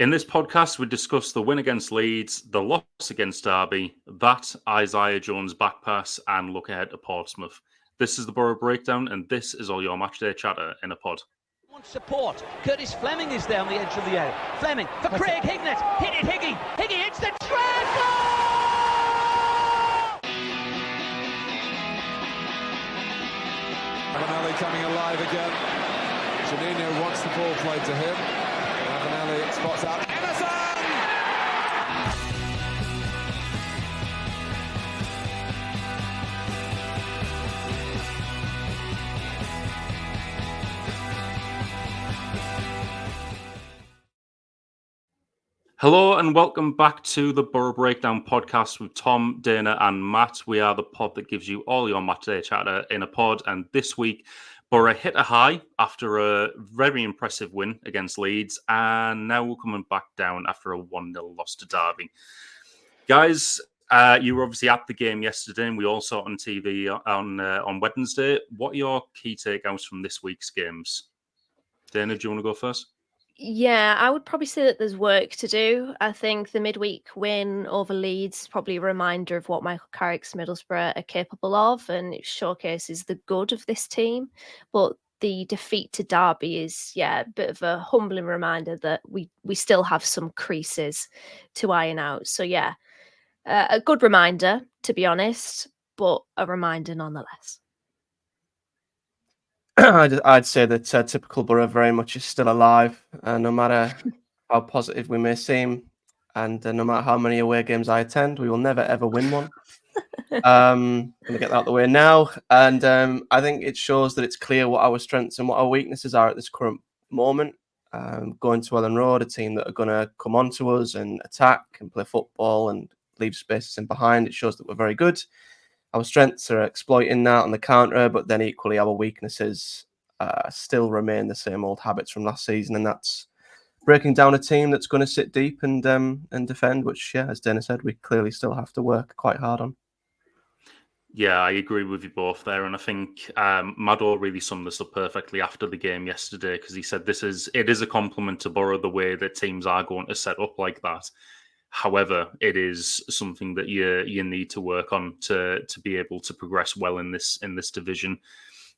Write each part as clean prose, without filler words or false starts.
In this podcast, we discuss the win against Leeds, the loss against Derby, that Isaiah Jones back pass, and look ahead to Portsmouth. This is the Boro Breakdown, and this is all your matchday chatter in a pod. Support. Curtis Fleming is there on the edge of the area. Fleming for Craig Hignett. Hit it, Higgy. Higgy hits the treble! Ravanelli coming alive again. Juninho wants the ball played to him. Ravanelli spots out Emerson! Hello and welcome back to the Boro Breakdown podcast with Tom, Dana and Matt. We are the pod that gives you all your matchday chatter in a pod, and this week Boro hit a high after a very impressive win against Leeds, and now we're coming back down after a 1-0 loss to Derby. Guys, you were obviously at the game yesterday, and we all saw it on TV on Wednesday. What are your key takeouts from this week's games? Dana, do you want to go first? Yeah, I would probably say that there's work to do. I think the midweek win over Leeds is probably a reminder of what Michael Carrick's Middlesbrough are capable of, and it showcases the good of this team. But the defeat to Derby is, a bit of a humbling reminder that we still have some creases to iron out. So, a good reminder, to be honest, but a reminder nonetheless. I'd say that typical Boro very much is still alive, no matter how positive we may seem, and no matter how many away games I attend, we will never ever win one. Going to get that out of the way now, and I think it shows that it's clear what our strengths and what our weaknesses are at this current moment. Going to Ellen Road, a team that are going to come onto us and attack and play football and leave spaces in behind, it shows that we're very good. Our strengths are exploiting that on the counter, but then equally our weaknesses still remain the same old habits from last season, and that's breaking down a team that's going to sit deep and defend, which, as Dana said, we clearly still have to work quite hard on. Yeah, I agree with you both there, and I think Maddo really summed this up perfectly after the game yesterday, because he said it is a compliment to Boro the way that teams are going to set up like that. However, it is something that you need to work on to be able to progress well in this division.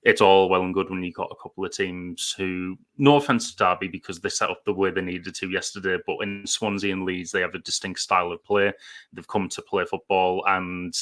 It's all well and good when you've got a couple of teams who, no offence to Derby, because they set up the way they needed to yesterday, but in Swansea and Leeds, they have a distinct style of play. They've come to play football, and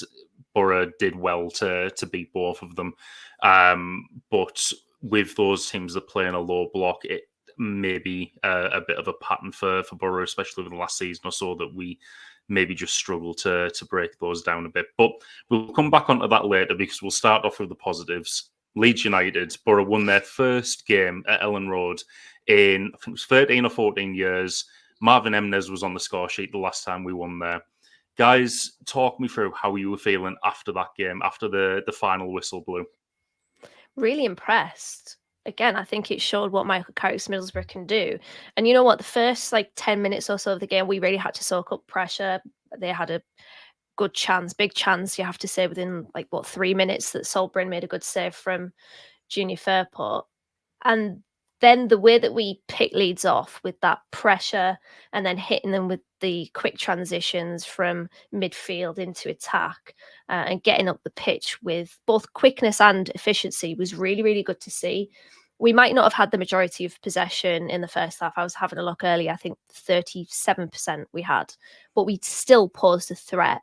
Boro did well to beat both of them. But with those teams that play in a low block, it maybe a bit of a pattern for Boro, especially over the last season or so, that we maybe just struggle to break those down a bit. But we'll come back onto that later, because we'll start off with the positives. Leeds United, Boro won their first game at Ellen Road in, I think it was 13 or 14 years. Marvin Emnes was on the score sheet the last time we won there. Guys, talk me through how you were feeling after that game, after the final whistle blew. Really impressed. Again, I think it showed what Michael Carrick's Middlesbrough can do. And you know what? The first 10 minutes or so of the game, we really had to soak up pressure. They had a good chance, big chance, you have to say, within 3 minutes that Solbryn made a good save from Junior Fairport. And then the way that we picked Leeds off with that pressure and then hitting them with the quick transitions from midfield into attack and getting up the pitch with both quickness and efficiency was really, really good to see. We might not have had the majority of possession in the first half. I was having a look earlier. I think 37% we had, but we still posed a threat,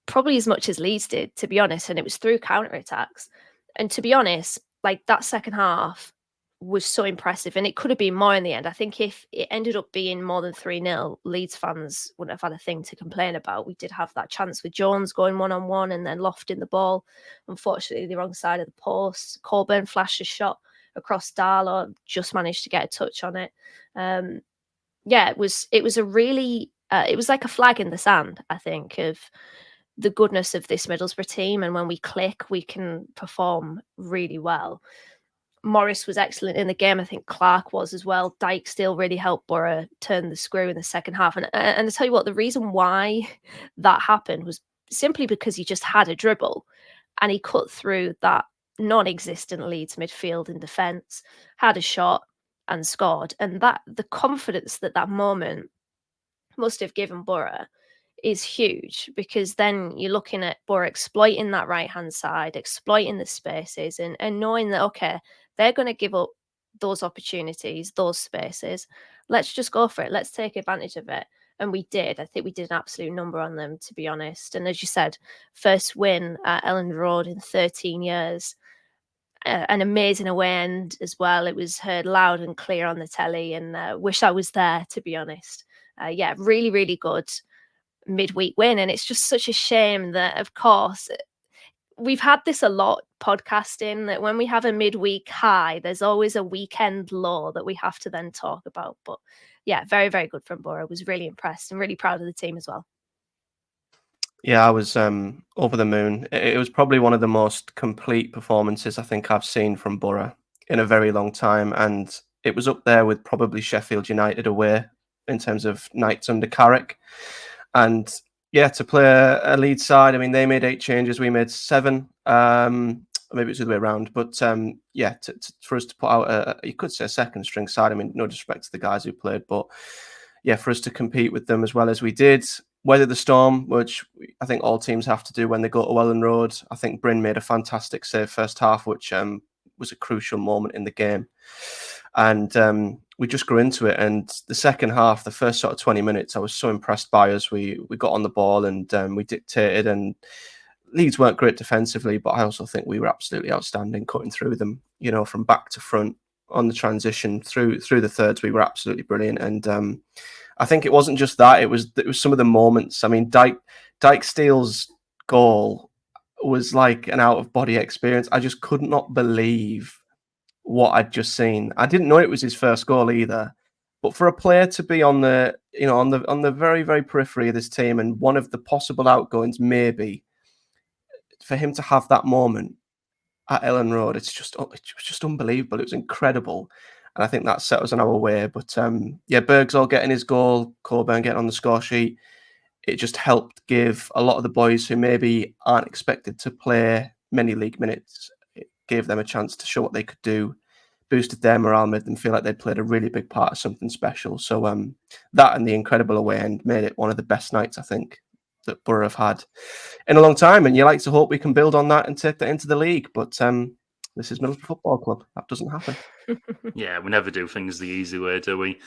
probably as much as Leeds did, to be honest. And it was through counter-attacks. And to be honest, that second half was so impressive, and it could have been more in the end. I think if it ended up being more than 3-0, Leeds fans wouldn't have had a thing to complain about. We did have that chance with Jones going one-on-one and then lofting the ball. Unfortunately, the wrong side of the post. Coburn flashed a shot across Darlow, just managed to get a touch on it. It was a really, it was like a flag in the sand, I think, of the goodness of this Middlesbrough team. And when we click, we can perform really well. Morris was excellent in the game. I think Clark was as well. Dijksteel really helped Boro turn the screw in the second half. And I tell you what, the reason why that happened was simply because he just had a dribble and he cut through that non-existent Leeds midfield and defence, had a shot, and scored. And that the confidence that moment must have given Boro is huge, because then you're looking at Boro exploiting that right-hand side, exploiting the spaces, and knowing that, okay, they're going to give up those opportunities, those spaces. Let's just go for it. Let's take advantage of it. And we did. I think we did an absolute number on them, to be honest. And as you said, first win at Elland Road in 13 years. An amazing away end as well. It was heard loud and clear on the telly, and wish I was there, to be honest. Yeah, really, really good midweek win. And it's just such a shame that, of course, we've had this a lot podcasting, that when we have a midweek high, there's always a weekend low that we have to then talk about. But yeah, very, very good from Boro. I was really impressed and really proud of the team as well. Yeah, I was over the moon. It was probably one of the most complete performances I think I've seen from Boro in a very long time, and it was up there with probably Sheffield United away in terms of nights under Carrick. And yeah, to play a lead side, I mean, they made 8 changes, we made 7. Maybe it's the other way around, but yeah, for us to put out you could say a second string side. I mean, no disrespect to the guys who played, but yeah, for us to compete with them as well as we did, weather the storm, which I think all teams have to do when they go to Welland Road. I think Bryn made a fantastic save first half, which was a crucial moment in the game. And we just grew into it. And the second half, the first sort of 20 minutes, I was so impressed by us. We got on the ball and we dictated, and Leeds weren't great defensively, but I also think we were absolutely outstanding cutting through them, you know, from back to front on the transition through the thirds. We were absolutely brilliant. And I think it wasn't just that, it was some of the moments. I mean, Dyke Steele's goal was like an out of body experience. I just could not believe what I'd just seen. I didn't know it was his first goal either. But for a player to be on the, you know, on the very, very periphery of this team, and one of the possible outgoings maybe, for him to have that moment at Elland Road, it was just unbelievable. It was incredible. And I think that set us on our way. But yeah, Bergsall getting his goal, Coburn getting on the score sheet, it just helped give a lot of the boys who maybe aren't expected to play many league minutes, it gave them a chance to show what they could do, boosted their morale, made them feel like they'd played a really big part of something special. So that and the incredible away end made it one of the best nights, I think, that Boro have had in a long time. And you like to hope we can build on that and take that into the league. But this is Middlesbrough Football Club. That doesn't happen. Yeah, we never do things the easy way, do we?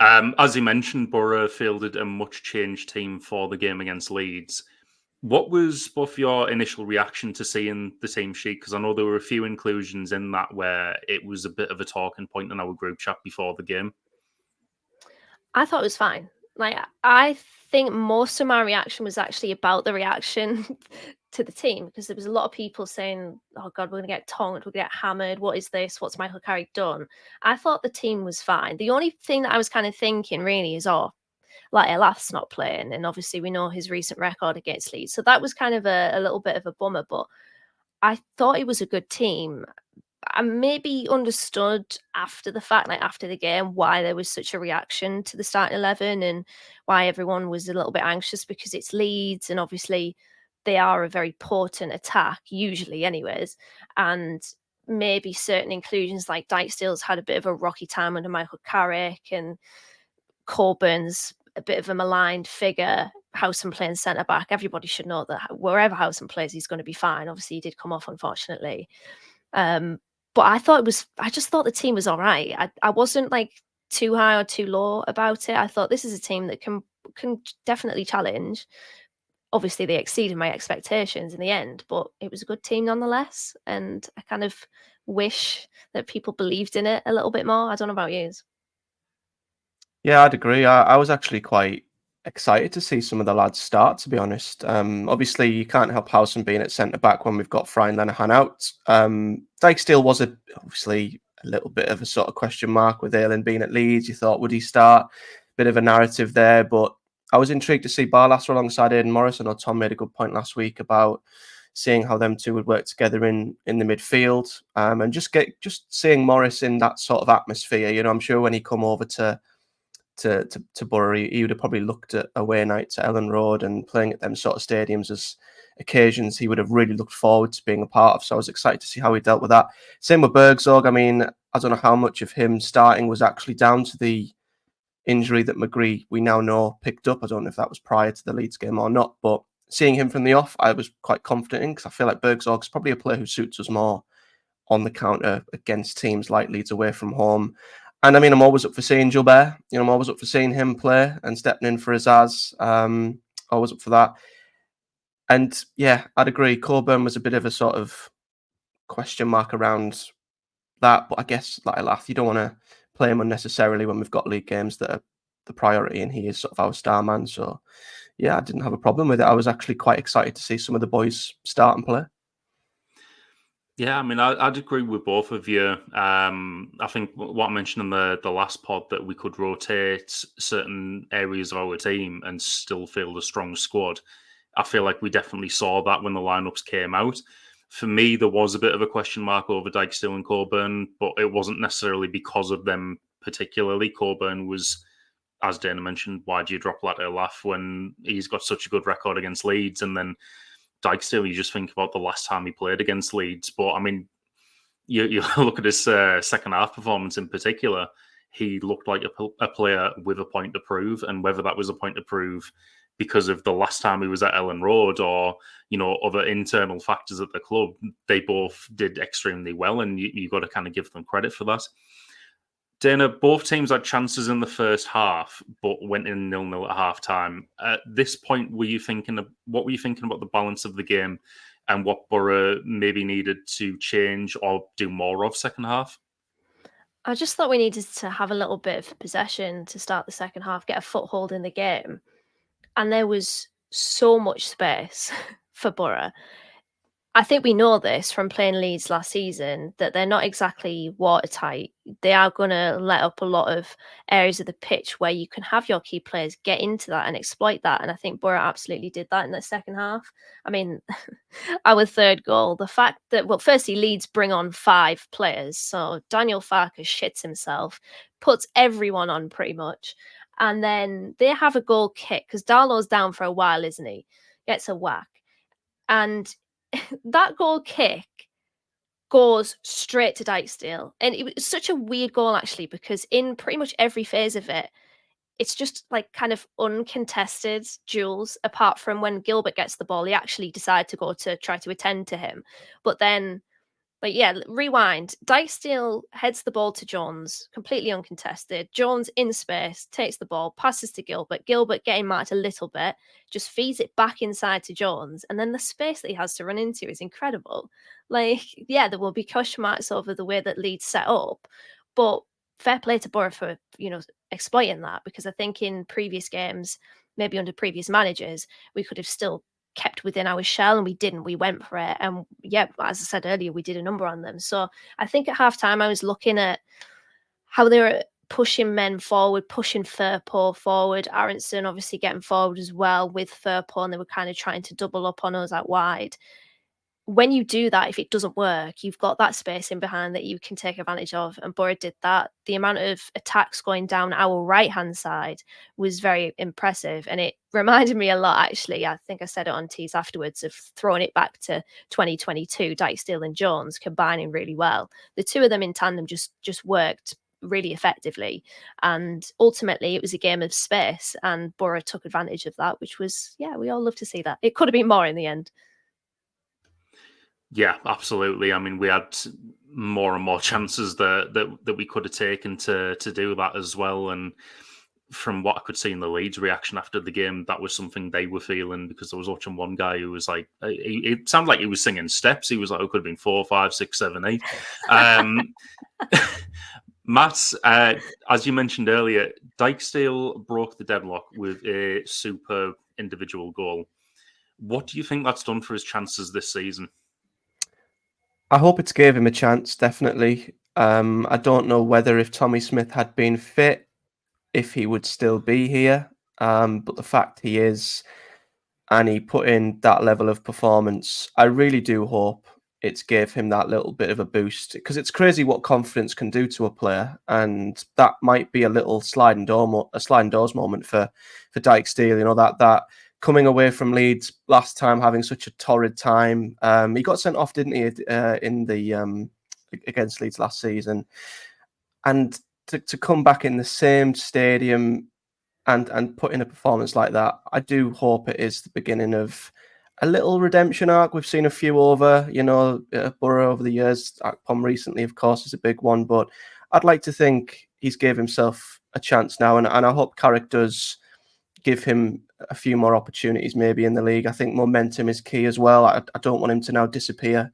As you mentioned, Boro fielded a much changed team for the game against Leeds. What was both your initial reaction to seeing the team sheet? Because I know there were a few inclusions in that where it was a bit of a talking point in our group chat before the game. I thought it was fine. Like, I think most of my reaction was actually about the reaction to the team, because there was a lot of people saying, oh God, we're going to get tongued, we're going to get hammered. What is this? What's Michael Carrick done? I thought the team was fine. The only thing that I was kind of thinking really is, oh, like Elath's not playing. And obviously we know his recent record against Leeds. So that was kind of a little bit of a bummer, but I thought it was a good team. I maybe understood after the fact, like after the game, why there was such a reaction to the starting 11 and why everyone was a little bit anxious, because it's Leeds and obviously they are a very potent attack, usually anyways. And maybe certain inclusions like Dyke Steele's had a bit of a rocky time under Michael Carrick, and Coburn's a bit of a maligned figure. Howson playing centre back. Everybody should know that wherever Howson plays, he's going to be fine. Obviously, he did come off, unfortunately. But I just thought the team was all right. I wasn't like too high or too low about it. I thought this is a team that can definitely challenge. Obviously, they exceeded my expectations in the end, but it was a good team nonetheless. And I kind of wish that people believed in it a little bit more. I don't know about you. Yeah, I'd agree. I was actually quite excited to see some of the lads start, to be honest. Obviously, you can't help Howson being at centre-back when we've got Fry and Lenihan out. Dyke Steele was obviously a little bit of a sort of question mark with Aylan being at Leeds. You thought, would he start? Bit of a narrative there, but I was intrigued to see Barlasser alongside Aidan Morris. I know Tom made a good point last week about seeing how them two would work together in the midfield, and just seeing Morris in that sort of atmosphere. You know, I'm sure when he come over to Boro, he would have probably looked at away nights at Elland Road and playing at them sort of stadiums as occasions he would have really looked forward to being a part of. So I was excited to see how he dealt with that. Same with Bergsog. I mean, I don't know how much of him starting was actually down to the injury that McGree, we now know, picked up. I don't know if that was prior to the Leeds game or not, but seeing him from the off, I was quite confident in, because I feel like Bergzorg's probably a player who suits us more on the counter against teams like Leeds away from home. And I mean, I'm always up for seeing Gilbert. I'm always up for seeing him play and stepping in for Azaz. Always up for that. And yeah, I'd agree. Coburn was a bit of a sort of question mark around that. But I guess, like Elath, you don't want to play him unnecessarily when we've got league games that are the priority, and he is sort of our star man. So yeah, I didn't have a problem with it. I was actually quite excited to see some of the boys start and play. Yeah, I mean, I'd agree with both of you. I think what I mentioned in the last pod, that we could rotate certain areas of our team and still field a strong squad. I feel like we definitely saw that when the lineups came out. For me, there was a bit of a question mark over Dijksteel and Coburn, but it wasn't necessarily because of them particularly. Coburn was, as Dana mentioned, why do you drop Latte Laugh when he's got such a good record against Leeds? And then Dijksteel, you just think about the last time he played against Leeds. But I mean, you look at his second half performance in particular, he looked like a player with a point to prove. And whether that was a point to prove because of the last time he was at Ellen Road, or other internal factors at the club, they both did extremely well, and you got to kind of give them credit for that. Dana, both teams had chances in the first half, but went in 0-0 at half time. At this point, what were you thinking about the balance of the game and what Boro maybe needed to change or do more of second half? I just thought we needed to have a little bit of possession to start the second half, get a foothold in the game. And there was so much space for Boro. I think we know this from playing Leeds last season, that they're not exactly watertight. They are going to let up a lot of areas of the pitch where you can have your key players get into that and exploit that. And I think Boro absolutely did that in the second half. I mean, our third goal, the fact that, well, firstly, Leeds bring on 5 players. So Daniel Farkas shits himself, puts everyone on pretty much. And then they have a goal kick because Darlow's down for a while, isn't he? Gets a whack. And that goal kick goes straight to Dijksteel. And it was such a weird goal, actually, because in pretty much every phase of it, it's just like kind of uncontested duels, apart from when Gilbert gets the ball, he actually decides to go to try to attend to him. But then, like, yeah, rewind. Dijksteel heads the ball to Jones, completely uncontested. Jones in space, takes the ball, passes to Gilbert. Gilbert getting marked a little bit, just feeds it back inside to Jones. And then the space that he has to run into is incredible. Like, yeah, there will be question marks over the way that Leeds set up, but fair play to Boro for, exploiting that, because I think in previous games, maybe under previous managers, we could have still kept within our shell, and we didn't. We went for it, and yeah, as I said earlier, we did a number on them. So I think at halftime I was looking at how they were pushing men forward, pushing Firpo forward, Aronson obviously getting forward as well with Firpo, and they were kind of trying to double up on us out wide. When you do that, if it doesn't work, you've got that space in behind that you can take advantage of. And Boro did that. The amount of attacks going down our right-hand side was very impressive. And it reminded me a lot, actually. I think I said it on Tees afterwards, of throwing it back to 2022, Dijksteel and Jones combining really well. The two of them in tandem just worked really effectively. And ultimately, it was a game of space. And Boro took advantage of that, which was, yeah, we all love to see that. It could have been more in the end. Yeah, absolutely. I mean, we had more and more chances that we could have taken to do that as well. And from what I could see in the Leeds reaction after the game, that was something they were feeling, because I was watching one guy who was like, it sounded like he was singing steps. He was like, it could have been 4, 5, 6, 7, 8. Matt, as you mentioned earlier, Dijksteel broke the deadlock with a superb individual goal. What do you think that's done for his chances this season? I hope it's gave him a chance, definitely. I don't know whether if Tommy Smith had been fit, if he would still be here. But the fact he is, and he put in that level of performance, I really do hope it's gave him that little bit of a boost, because it's crazy what confidence can do to a player, and that might be a little sliding doors moment for Dijksteel. That coming away from Leeds last time, having such a torrid time. He got sent off, didn't he, in the against Leeds last season. And to come back in the same stadium and put in a performance like that, I do hope it is the beginning of a little redemption arc. We've seen a few over, Boro over the years. Akpom recently, of course, is a big one. But I'd like to think he's gave himself a chance now. And I hope Carrick does give him a few more opportunities maybe in the league. I think momentum is key as well. I don't want him to now disappear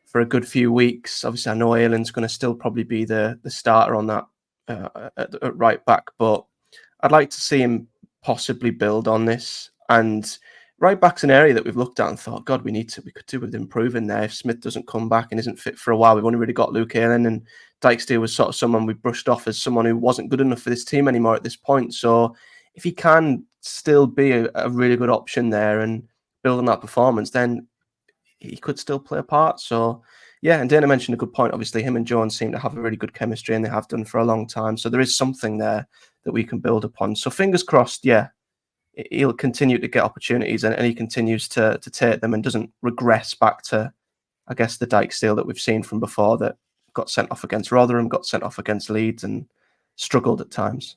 for a good few weeks. Obviously, I know Aylan's going to still probably be the starter on that at right back, but I'd like to see him possibly build on this. And right back's an area that we've looked at and thought, God, we could do with improving there. If Smith doesn't come back and isn't fit for a while, we've only really got Luke Aylan, and Dijksteel was sort of someone we brushed off as someone who wasn't good enough for this team anymore at this point. So if he can still be a really good option there and build on that performance, then he could still play a part. So yeah, and Dana mentioned a good point. Obviously, him and Jones seem to have a really good chemistry, and they have done for a long time. So there is something there that we can build upon. So fingers crossed, yeah, he'll continue to get opportunities and he continues to take them and doesn't regress back to, I guess, the Dijksteel that we've seen from before, that got sent off against Rotherham, got sent off against Leeds and struggled at times.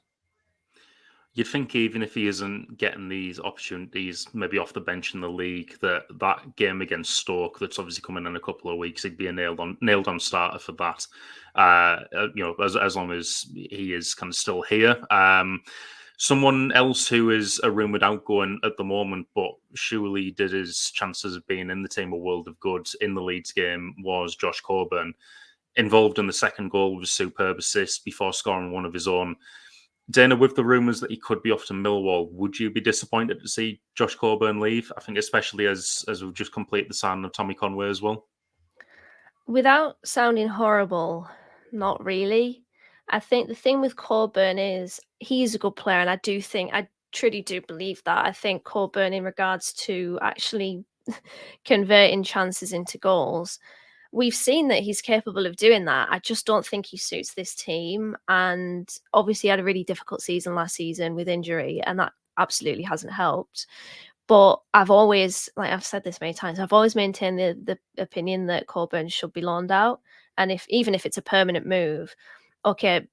You'd think even if he isn't getting these opportunities, maybe off the bench in the league, that game against Stoke, that's obviously coming in a couple of weeks, he'd be a nailed on starter for that. As long as he is kind of still here. Someone else who is a rumoured outgoing at the moment, but surely did his chances of being in the team a world of good in the Leeds game, was Josh Coburn. Involved in the second goal with a superb assist before scoring one of his own. Dana, with the rumours that he could be off to Millwall, would you be disappointed to see Josh Coburn leave? I think especially as we've just completed the signing of Tommy Conway as well. Without sounding horrible, not really. I think the thing with Coburn is he's a good player, and I truly do believe that. I think Coburn, in regards to actually converting chances into goals, we've seen that he's capable of doing that. I just don't think he suits this team. And obviously had a really difficult season last season with injury, and that absolutely hasn't helped. But I've always, like I've said this many times, I've always maintained the opinion that Coburn should be loaned out. And even if it's a permanent move, okay,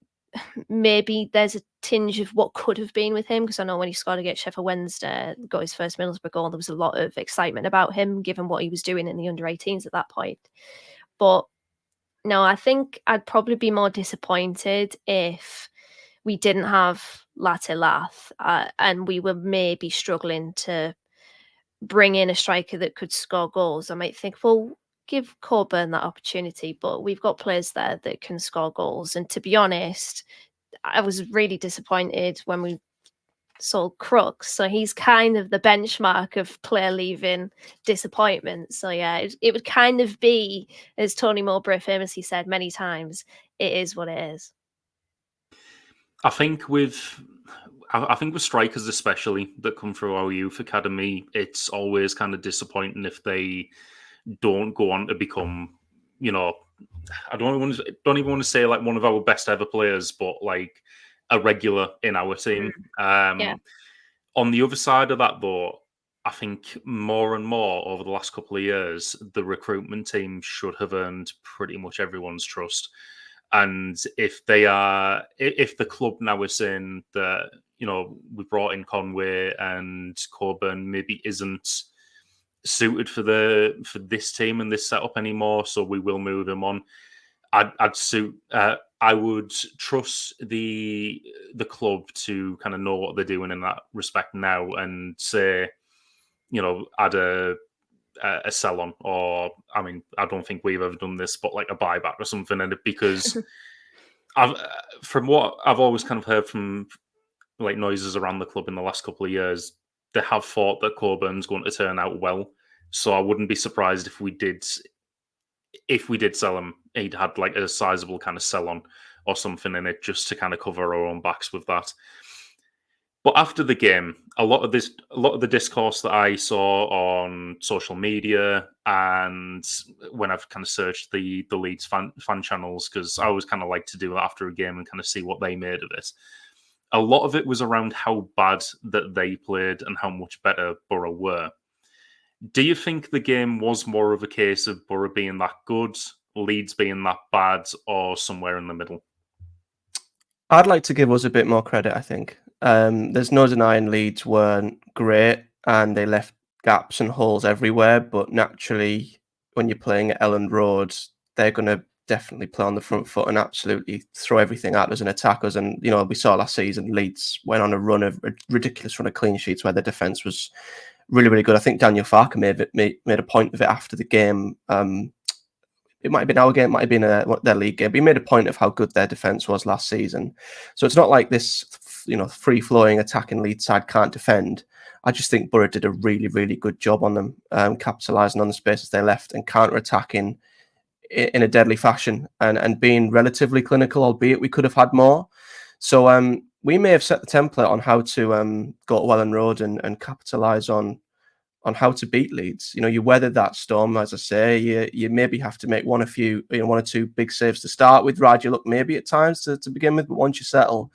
maybe there's a tinge of what could have been with him, because I know when he scored against Sheffield Wednesday, got his first Middlesbrough goal, there was a lot of excitement about him, given what he was doing in the under-18s at that point. But no, I think I'd probably be more disappointed if we didn't have Latte Lath and we were maybe struggling to bring in a striker that could score goals. I might think, well, give Coburn that opportunity, but we've got players there that can score goals. And to be honest, I was really disappointed when we sold Crooks. So he's kind of the benchmark of player leaving disappointment. So yeah, it would kind of be, as Tony Mowbray famously said many times, it is what it is. I think with strikers especially that come through our youth academy, it's always kind of disappointing if they don't go on to become, I don't even want to say like one of our best ever players, but like a regular in our team. On the other side of that, though, I think more and more over the last couple of years, the recruitment team should have earned pretty much everyone's trust. And if the club now is saying that, we brought in Conway and Coburn maybe isn't suited for this team and this setup anymore, so we will move him on. I would trust the club to kind of know what they're doing in that respect now and say, add a sell on, or I mean, I don't think we've ever done this, but like a buyback or something. And because from what I've always kind of heard from like noises around the club in the last couple of years, they have thought that Coburn's going to turn out well. So I wouldn't be surprised if we did sell him, he'd had like a sizable kind of sell on or something in it, just to kind of cover our own backs with that. But after the game, a lot of the discourse that I saw on social media and when I've kind of searched the Leeds fan channels, because I always kind of like to do that after a game and kind of see what they made of it. A lot of it was around how bad that they played and how much better Boro were. Do you think the game was more of a case of Boro being that good, Leeds being that bad, or somewhere in the middle? I'd like to give us a bit more credit, I think. There's no denying Leeds weren't great and they left gaps and holes everywhere, but naturally, when you're playing at Elland Road, they're going to definitely play on the front foot and absolutely throw everything at us and attack us. And, we saw last season, Leeds went on a ridiculous run of clean sheets where the defence was really, really good. I think Daniel Farke made a point of it after the game. It might have been our game, it might have been their league game, but he made a point of how good their defence was last season. So it's not like this, free-flowing attacking Leeds side can't defend. I just think Boro did a really, really good job on them, capitalising on the spaces they left and counter-attacking in a deadly fashion and being relatively clinical, albeit we could have had more. So we may have set the template on how to go to Welland Road and capitalise on how to beat Leeds. You weathered that storm, as I say. You maybe have to make one or two big saves to start with, ride your luck maybe at times to begin with, but once you settle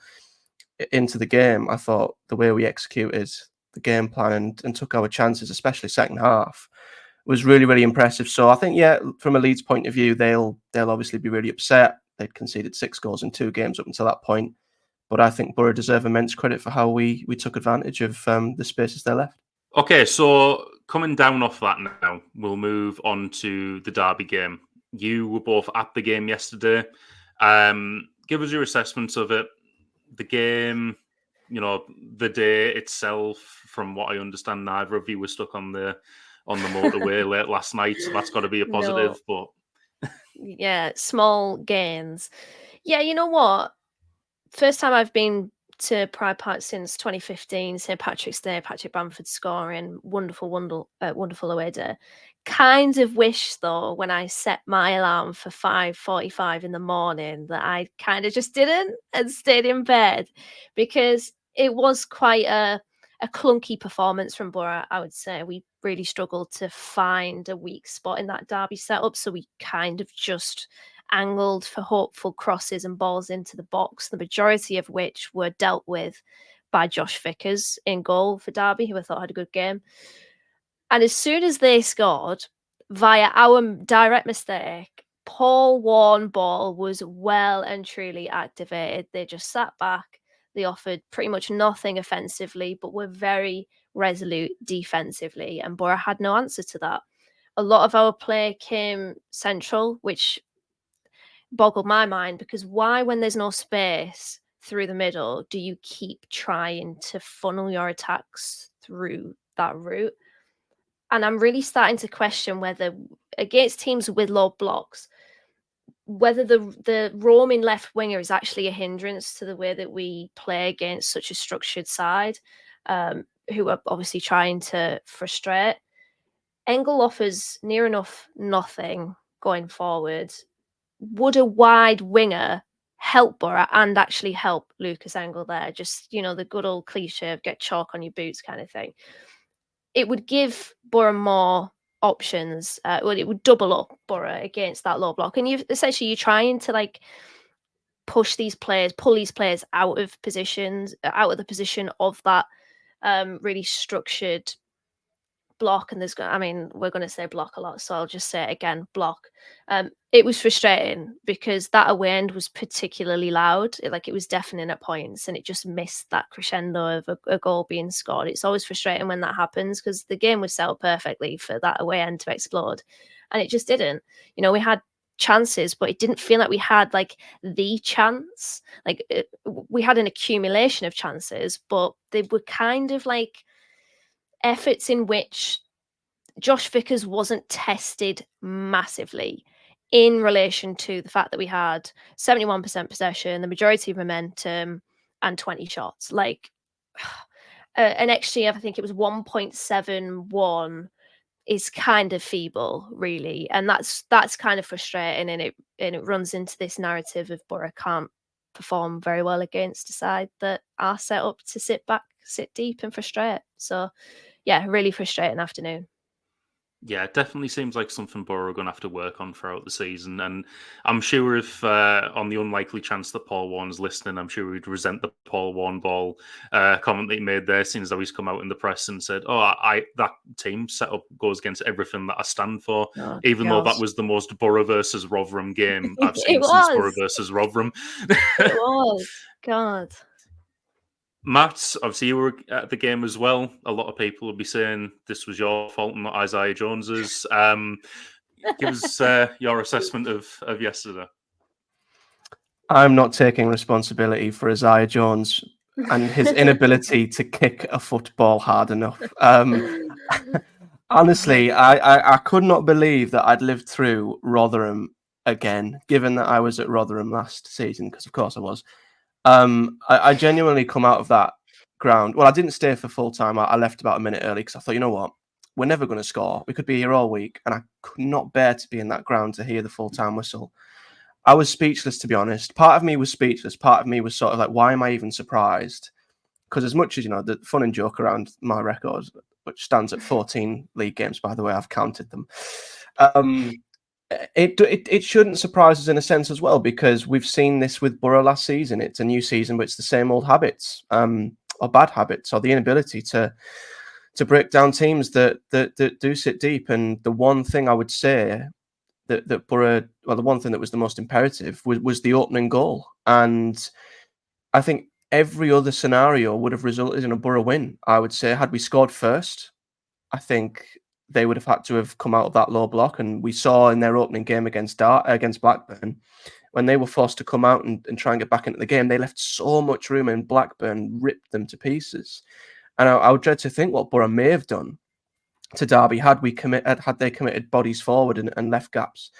into the game, I thought the way we executed the game plan and took our chances, especially second half, was really, really impressive. So I think, from a Leeds point of view, they'll obviously be really upset. They'd conceded 6 goals in 2 games up until that point. But I think Boro deserve immense credit for how we took advantage of the spaces they left. Okay, so coming down off that now, we'll move on to the Derby game. You were both at the game yesterday. Give us your assessment of it. The game, the day itself. From what I understand, neither of you were stuck on the motorway late last night, so that's got to be a positive. No. But yeah, small gains. Yeah, you know what? First time I've been to Pride Park since 2015, St. Patrick's Day, Patrick Bamford scoring, wonderful away day. Kind of wish, though, when I set my alarm for 5:45 in the morning that I kind of just didn't and stayed in bed, because it was quite a clunky performance from Boro, I would say. We really struggled to find a weak spot in that Derby setup, so we kind of just angled for hopeful crosses and balls into the box, the majority of which were dealt with by Josh Vickers in goal for Derby, who I thought had a good game. And as soon as they scored, via our direct mistake, Paul Warne ball was well and truly activated. They just sat back. They offered pretty much nothing offensively, but were very resolute defensively. And Boro had no answer to that. A lot of our play came central, which boggled my mind, because why, when there's no space through the middle, do you keep trying to funnel your attacks through that route? And I'm really starting to question whether, against teams with low blocks, whether the roaming left winger is actually a hindrance to the way that we play against such a structured side, who are obviously trying to frustrate. Engel offers near enough nothing going forward. Would a wide winger help Boro and actually help Lucas Engel there? Just, the good old cliche of get chalk on your boots kind of thing. It would give Boro more options. It would double up Boro against that low block. And you're trying to pull these players out of the position of that really structured block. And we're going to say block a lot, so I'll just say it again, block. It was frustrating because that away end was particularly loud. It was deafening at points, and it just missed that crescendo of a goal being scored. It's always frustrating when that happens, because the game was set up perfectly for that away end to explode, and it just didn't. We had chances, but it didn't feel like we had the chance. We had an accumulation of chances, but they were kind of efforts in which Josh Vickers wasn't tested massively in relation to the fact that we had 71% possession, the majority of momentum, and 20 shots. An XG of, I think it was 1.71, is kind of feeble, really, and that's kind of frustrating, and it runs into this narrative of Boro can't perform very well against a side that are set up to sit back, sit deep, and frustrate. So, yeah, really frustrating afternoon. Yeah, it definitely seems like something Boro are going to have to work on throughout the season. And I'm sure if, on the unlikely chance that Paul Warne's listening, I'm sure he'd resent the Paul Warne ball comment that he made there, seeing as though he's come out in the press and said, "Oh, that team setup goes against everything that I stand for," Oh, even though that gosh. was the most Boro versus Rotherham game I've It seen since Boro was. versus Rotherham. It was. God. Matt, obviously you were at the game as well. A lot of people will be saying this was your fault and not Isaiah Jones's. Give us your assessment of yesterday. I'm not taking responsibility for Isaiah Jones and his inability to kick a football hard enough. Honestly, I could not believe that I'd lived through Rotherham again, given that I was at Rotherham last season, because of course I was. I genuinely come out of that ground. Well, I didn't stay for full time. I left about a minute early because I thought, you know what? We're never going to score. We could be here all week. And I could not bear to be in that ground to hear the full time whistle. I was speechless, to be honest. Part of me was speechless. Part of me was sort of like, why am I even surprised? Because as much as, the fun and joke around my record, which stands at 14 league games, by the way, I've counted them. It shouldn't surprise us in a sense as well, because we've seen this with Boro last season. It's a new season, but it's the same old habits, or bad habits, or the inability to break down teams that do sit deep. And the one thing I would say that Boro, well, the one thing that was the most imperative was the opening goal. And I think every other scenario would have resulted in a Boro win. I would say, had we scored first, I think they would have had to have come out of that low block. And we saw in their opening game against Blackburn, when they were forced to come out and try and get back into the game, they left so much room, and Blackburn ripped them to pieces. And I would dread to think what Boro may have done to Derby had they committed bodies forward and left gaps.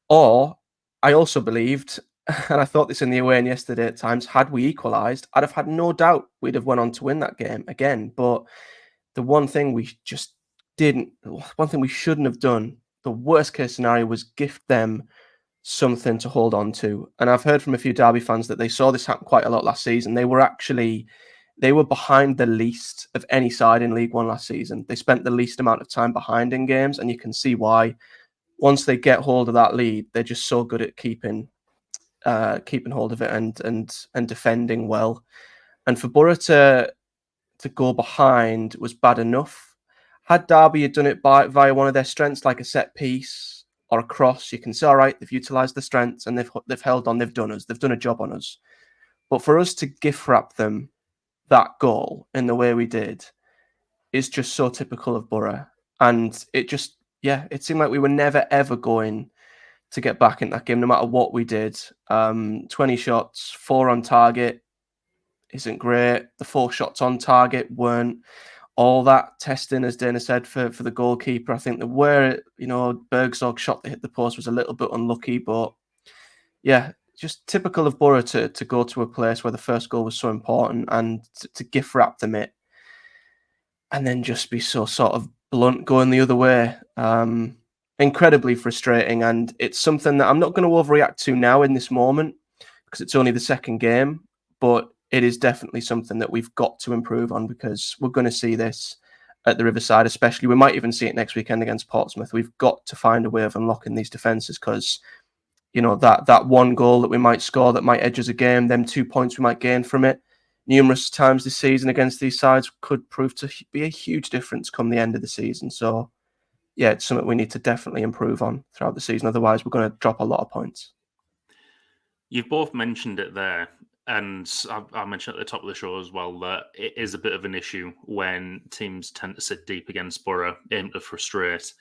Or I also believed, and I thought this in the away end yesterday at times, had we equalised, I'd have had no doubt we'd have went on to win that game again. But the one thing we just didn't, one thing we shouldn't have done, the worst case scenario was gift them something to hold on to. And I've heard from a few Derby fans that they saw this happen quite a lot last season. They were behind the least of any side in League One last season. They spent the least amount of time behind in games, and you can see why. Once they get hold of that lead, they're just so good at keeping hold of it and defending well. And for Boro to go behind was bad enough. Had Derby had done it via one of their strengths, like a set piece or a cross, you can say, all right, they've utilised the strengths and they've held on, they've done a job on us. But for us to gift wrap them that goal in the way we did is just so typical of Boro. And it seemed like we were never, ever going to get back in that game, no matter what we did. 20 shots, 4 on target isn't great. The 4 shots on target weren't all that testing, as Dana said, for the goalkeeper. I think that where, Bergzog's shot that hit the post was a little bit unlucky, but yeah, just typical of Boro to go to a place where the first goal was so important and to gift wrap them it, and then just be so sort of blunt going the other way. Incredibly frustrating, and it's something that I'm not going to overreact to now in this moment because it's only the second game, but it is definitely something that we've got to improve on, because we're going to see this at the Riverside, especially. We might even see it next weekend against Portsmouth. We've got to find a way of unlocking these defences, because that one goal that we might score that might edge us a game, them 2 points we might gain from it numerous times this season against these sides could prove to be a huge difference come the end of the season. So yeah, it's something we need to definitely improve on throughout the season. Otherwise, we're going to drop a lot of points. You've both mentioned it there, and I mentioned at the top of the show as well that it is a bit of an issue when teams tend to sit deep against Boro, aim to frustrate.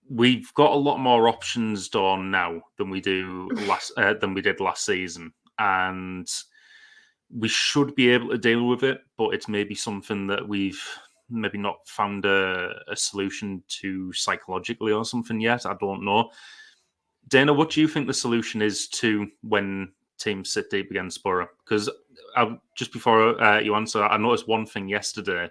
We've got a lot more options done now than we did last season, and we should be able to deal with it. But it's maybe something that we've maybe not found a solution to psychologically or something yet. I don't know. Dana, what do you think the solution is to when teams sit deep against Boro? Because just before you answer, I noticed one thing yesterday.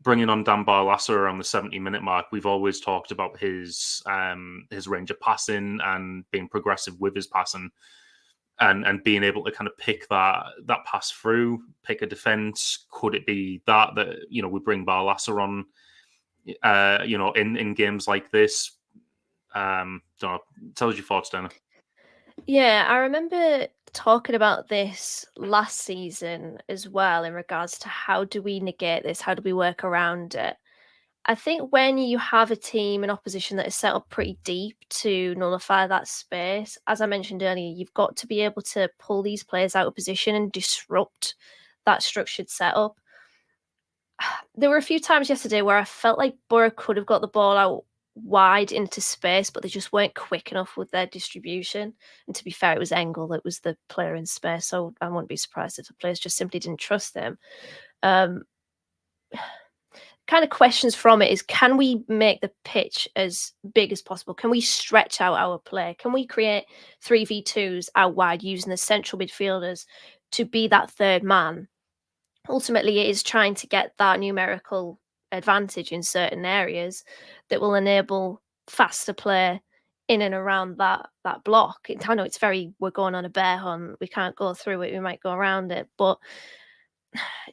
Bringing on Dan Barlaser around the 70-minute mark, we've always talked about his range of passing and being progressive with his passing, and being able to kind of pick that pass through, pick a defence. Could it be that we bring Barlaser on in games like this. Don't know. Tell us your thoughts, Dana. Yeah, I remember talking about this last season as well in regards to how do we negate this? How do we work around it? I think when you have a team in opposition that is set up pretty deep to nullify that space, as I mentioned earlier, you've got to be able to pull these players out of position and disrupt that structured setup. There were a few times yesterday where I felt like Boro could have got the ball out wide into space, but they just weren't quick enough with their distribution. And to be fair, it was Engel that was the player in space, so I wouldn't be surprised if the players just simply didn't trust him. Kind of questions from it is, can we make the pitch as big as possible? Can we stretch out our play? Can we create 3v2s out wide using the central midfielders to be that third man? Ultimately, it is trying to get that numerical advantage in certain areas that will enable faster play in and around that block. I know we're going on a bear hunt. We can't go through it. We might go around it. But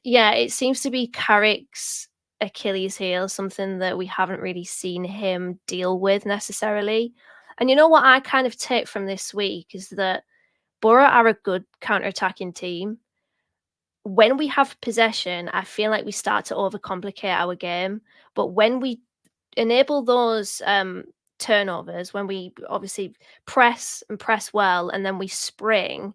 yeah, it seems to be Carrick's Achilles heel, something that we haven't really seen him deal with necessarily. And you know what I kind of take from this week is that Boro are a good counter-attacking team. When we have possession, I feel like we start to overcomplicate our game. But when we enable those turnovers, when we obviously press well, and then we spring,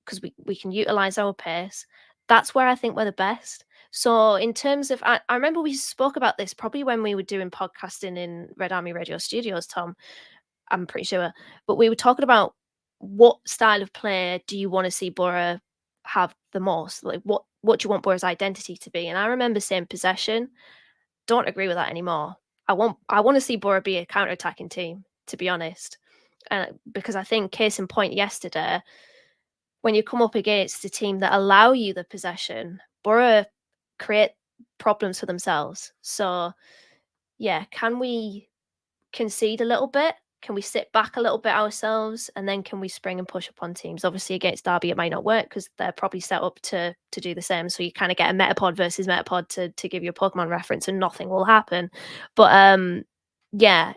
because we can utilize our pace, that's where I think we're the best. So in terms of, I remember we spoke about this probably when we were doing podcasting in Red Army Radio Studios, Tom, I'm pretty sure. But we were talking about what style of player do you want to see Boro have the most? Like what do you want Boro's identity to be? And I remember saying possession. Don't agree with that anymore. I want to see Boro be a counter-attacking team, to be honest. Because I think case in point yesterday, when you come up against a team that allow you the possession, Boro create problems for themselves. So yeah, can we concede a little bit? Can we sit back a little bit ourselves, and then can we spring and push upon teams? Obviously, against Derby, it might not work because they're probably set up to do the same. So you kind of get a Metapod versus Metapod to give you a Pokemon reference, and nothing will happen. But yeah,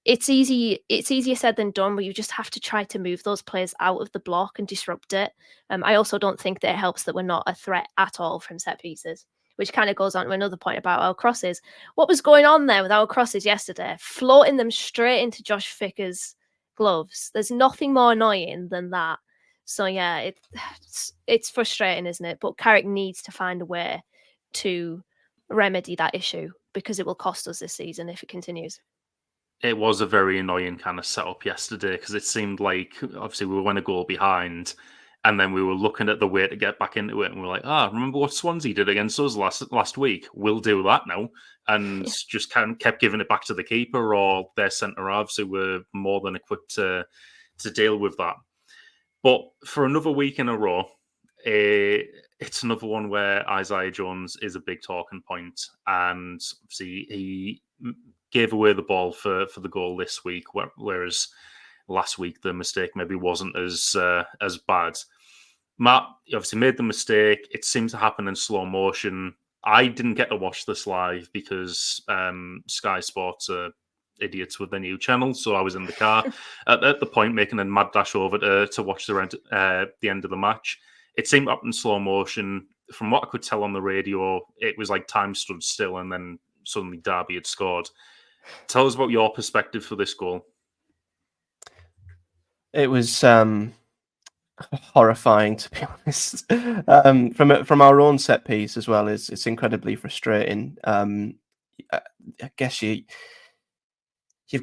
it's easier said than done, but you just have to try to move those players out of the block and disrupt it. I also don't think that it helps that we're not a threat at all from set pieces, which kind of goes on to another point about our crosses. What was going on there with our crosses yesterday? Floating them straight into Josh Ficker's gloves. There's nothing more annoying than that. So yeah, it's frustrating, isn't it? But Carrick needs to find a way to remedy that issue because it will cost us this season if it continues. It was a very annoying kind of setup yesterday because it seemed like obviously we went a goal behind, and then we were looking at the way to get back into it, and we were like, remember what Swansea did against us last week? We'll do that now, and just kind of kept giving it back to the keeper or their centre halves who were more than equipped to deal with that. But for another week in a row, it's another one where Isaiah Jones is a big talking point, and obviously he gave away the ball for the goal this week, whereas last week the mistake maybe wasn't as bad. Matt obviously made the mistake. It seemed to happen in slow motion. I didn't get to watch this live because Sky Sports are idiots with their new channel, so I was in the car at the point making a mad dash over to watch the end of the match. It seemed up in slow motion. From what I could tell on the radio, it was like time stood still, and then suddenly Derby had scored. Tell us about your perspective for this goal. It was horrifying, to be honest. From our own set piece as well, it's incredibly frustrating. I guess you've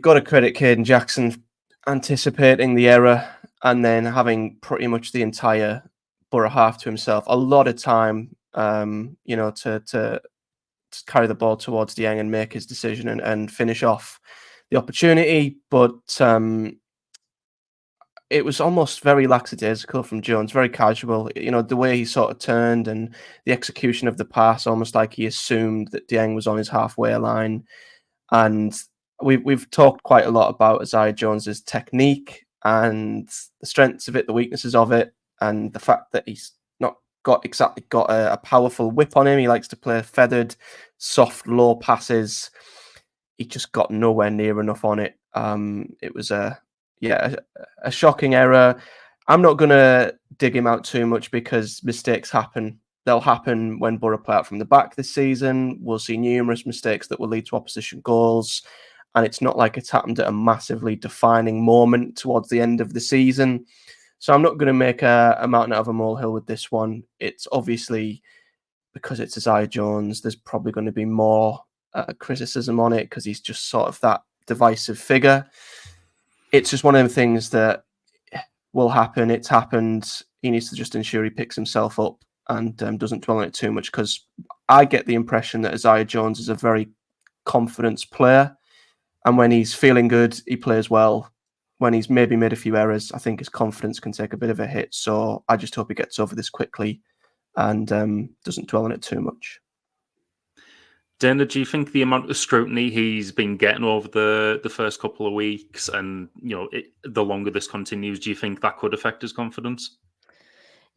got to credit Caden Jackson anticipating the error and then having pretty much the entire Boro half to himself. A lot of time, to carry the ball towards Dieng and make his decision and finish off the opportunity. But it was almost very lackadaisical from Jones, very casual. The way he sort of turned and the execution of the pass, almost like he assumed that Dieng was on his halfway line. And we've talked quite a lot about Isaiah Jones's technique and the strengths of it, the weaknesses of it, and the fact that he's not got a powerful whip on him. He likes to play feathered, soft, low passes. He just got nowhere near enough on it. It was a shocking error. I'm not going to dig him out too much because mistakes happen. They'll happen when Boro play out from the back this season. We'll see numerous mistakes that will lead to opposition goals. And it's not like it's happened at a massively defining moment towards the end of the season. So I'm not going to make a mountain out of a molehill with this one. It's obviously, because it's Isaiah Jones, there's probably going to be more criticism on it because he's just sort of that divisive figure. It's just one of them things that will happen. It's happened. He needs to just ensure he picks himself up and doesn't dwell on it too much, because I get the impression that Isaiah Jones is a very confident player. And when he's feeling good, he plays well. When he's maybe made a few errors, I think his confidence can take a bit of a hit. So I just hope he gets over this quickly and doesn't dwell on it too much. Dana, do you think the amount of scrutiny he's been getting over the first couple of weeks, and the longer this continues, do you think that could affect his confidence?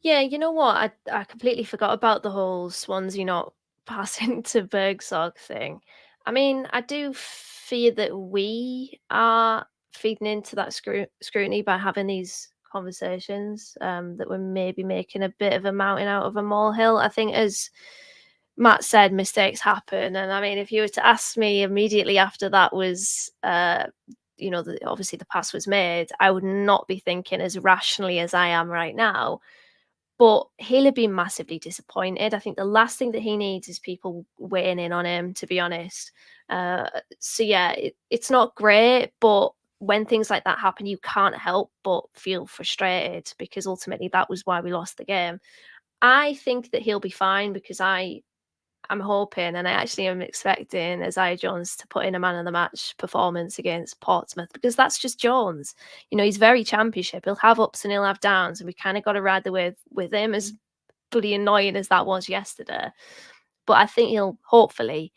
Yeah, you know what? I completely forgot about the whole Swansea not passing to Bergsog thing. I mean, I do fear that we are feeding into that scrutiny by having these conversations, that we're maybe making a bit of a mountain out of a molehill. I think, as Matt said, mistakes happen. And I mean, if you were to ask me immediately after that was, obviously the pass was made, I would not be thinking as rationally as I am right now. But he'll have been massively disappointed. I think the last thing that he needs is people weighing in on him, to be honest. So yeah, it's not great, but when things like that happen, you can't help but feel frustrated, because ultimately that was why we lost the game. I think that he'll be fine, because I'm hoping, and I actually am expecting, Isaiah Jones to put in a man of the match performance against Portsmouth, because that's just Jones. He's very championship. He'll have ups and he'll have downs, and we kind of got to ride the wave with him, as bloody annoying as that was yesterday. But I think he'll hopefully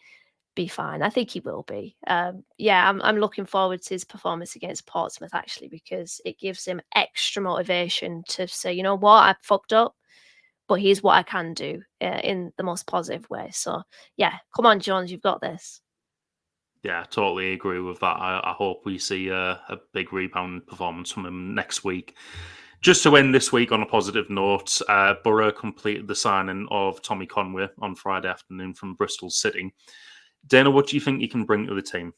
be fine. I think he will be. I'm looking forward to his performance against Portsmouth, actually, because it gives him extra motivation to say, you know what, I fucked up, but here's what I can do in the most positive way. So, yeah, come on, Jones, you've got this. Yeah, I totally agree with that. I hope we see a big rebound performance from him next week. Just to end this week on a positive note, Boro completed the signing of Tommy Conway on Friday afternoon from Bristol City. Dana, what do you think he can bring to the team?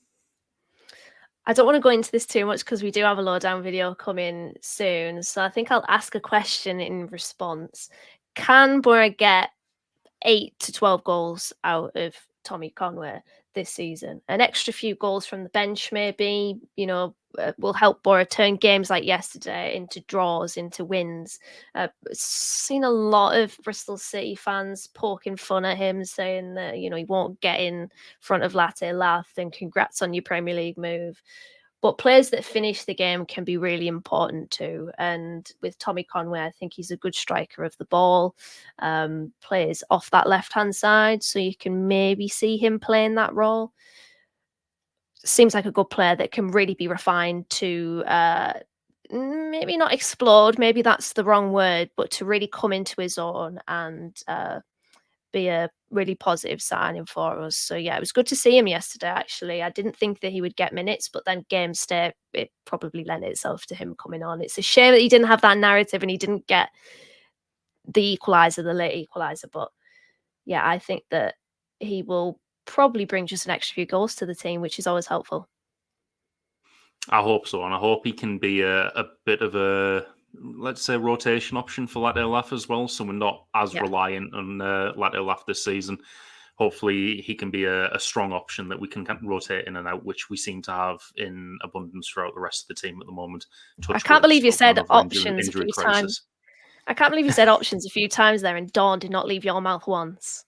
I don't want to go into this too much because we do have a lowdown video coming soon. So I think I'll ask a question in response. Can Boro get 8 to 12 goals out of Tommy Conway this season? An extra few goals from the bench, maybe, will help Boro turn games like yesterday into draws, into wins. Seen a lot of Bristol City fans poking fun at him, saying that, he won't get in front of Latte Lath, and congrats on your Premier League move. But players that finish the game can be really important too. And with Tommy Conway, I think he's a good striker of the ball, plays off that left-hand side, so you can maybe see him playing that role. Seems like a good player that can really be refined to maybe not explode, maybe that's the wrong word, but to really come into his own and be a really positive signing for us. So yeah, it was good to see him yesterday, actually. I didn't think that he would get minutes, but then game state, it probably lent itself to him coming on. It's a shame that he didn't have that narrative and he didn't get the equaliser, the late equaliser. But yeah, I think that he will probably bring just an extra few goals to the team, which is always helpful. I hope so, and I hope he can be a bit of a, let's say, rotation option for Latte Lath as well, so we're not as reliant on Latte Lath this season. Hopefully he can be a strong option that we can rotate in and out, which we seem to have in abundance throughout the rest of the team at the moment. I can't believe you said options a few times. I can't believe you said options a few times there, and Dawn did not leave your mouth once.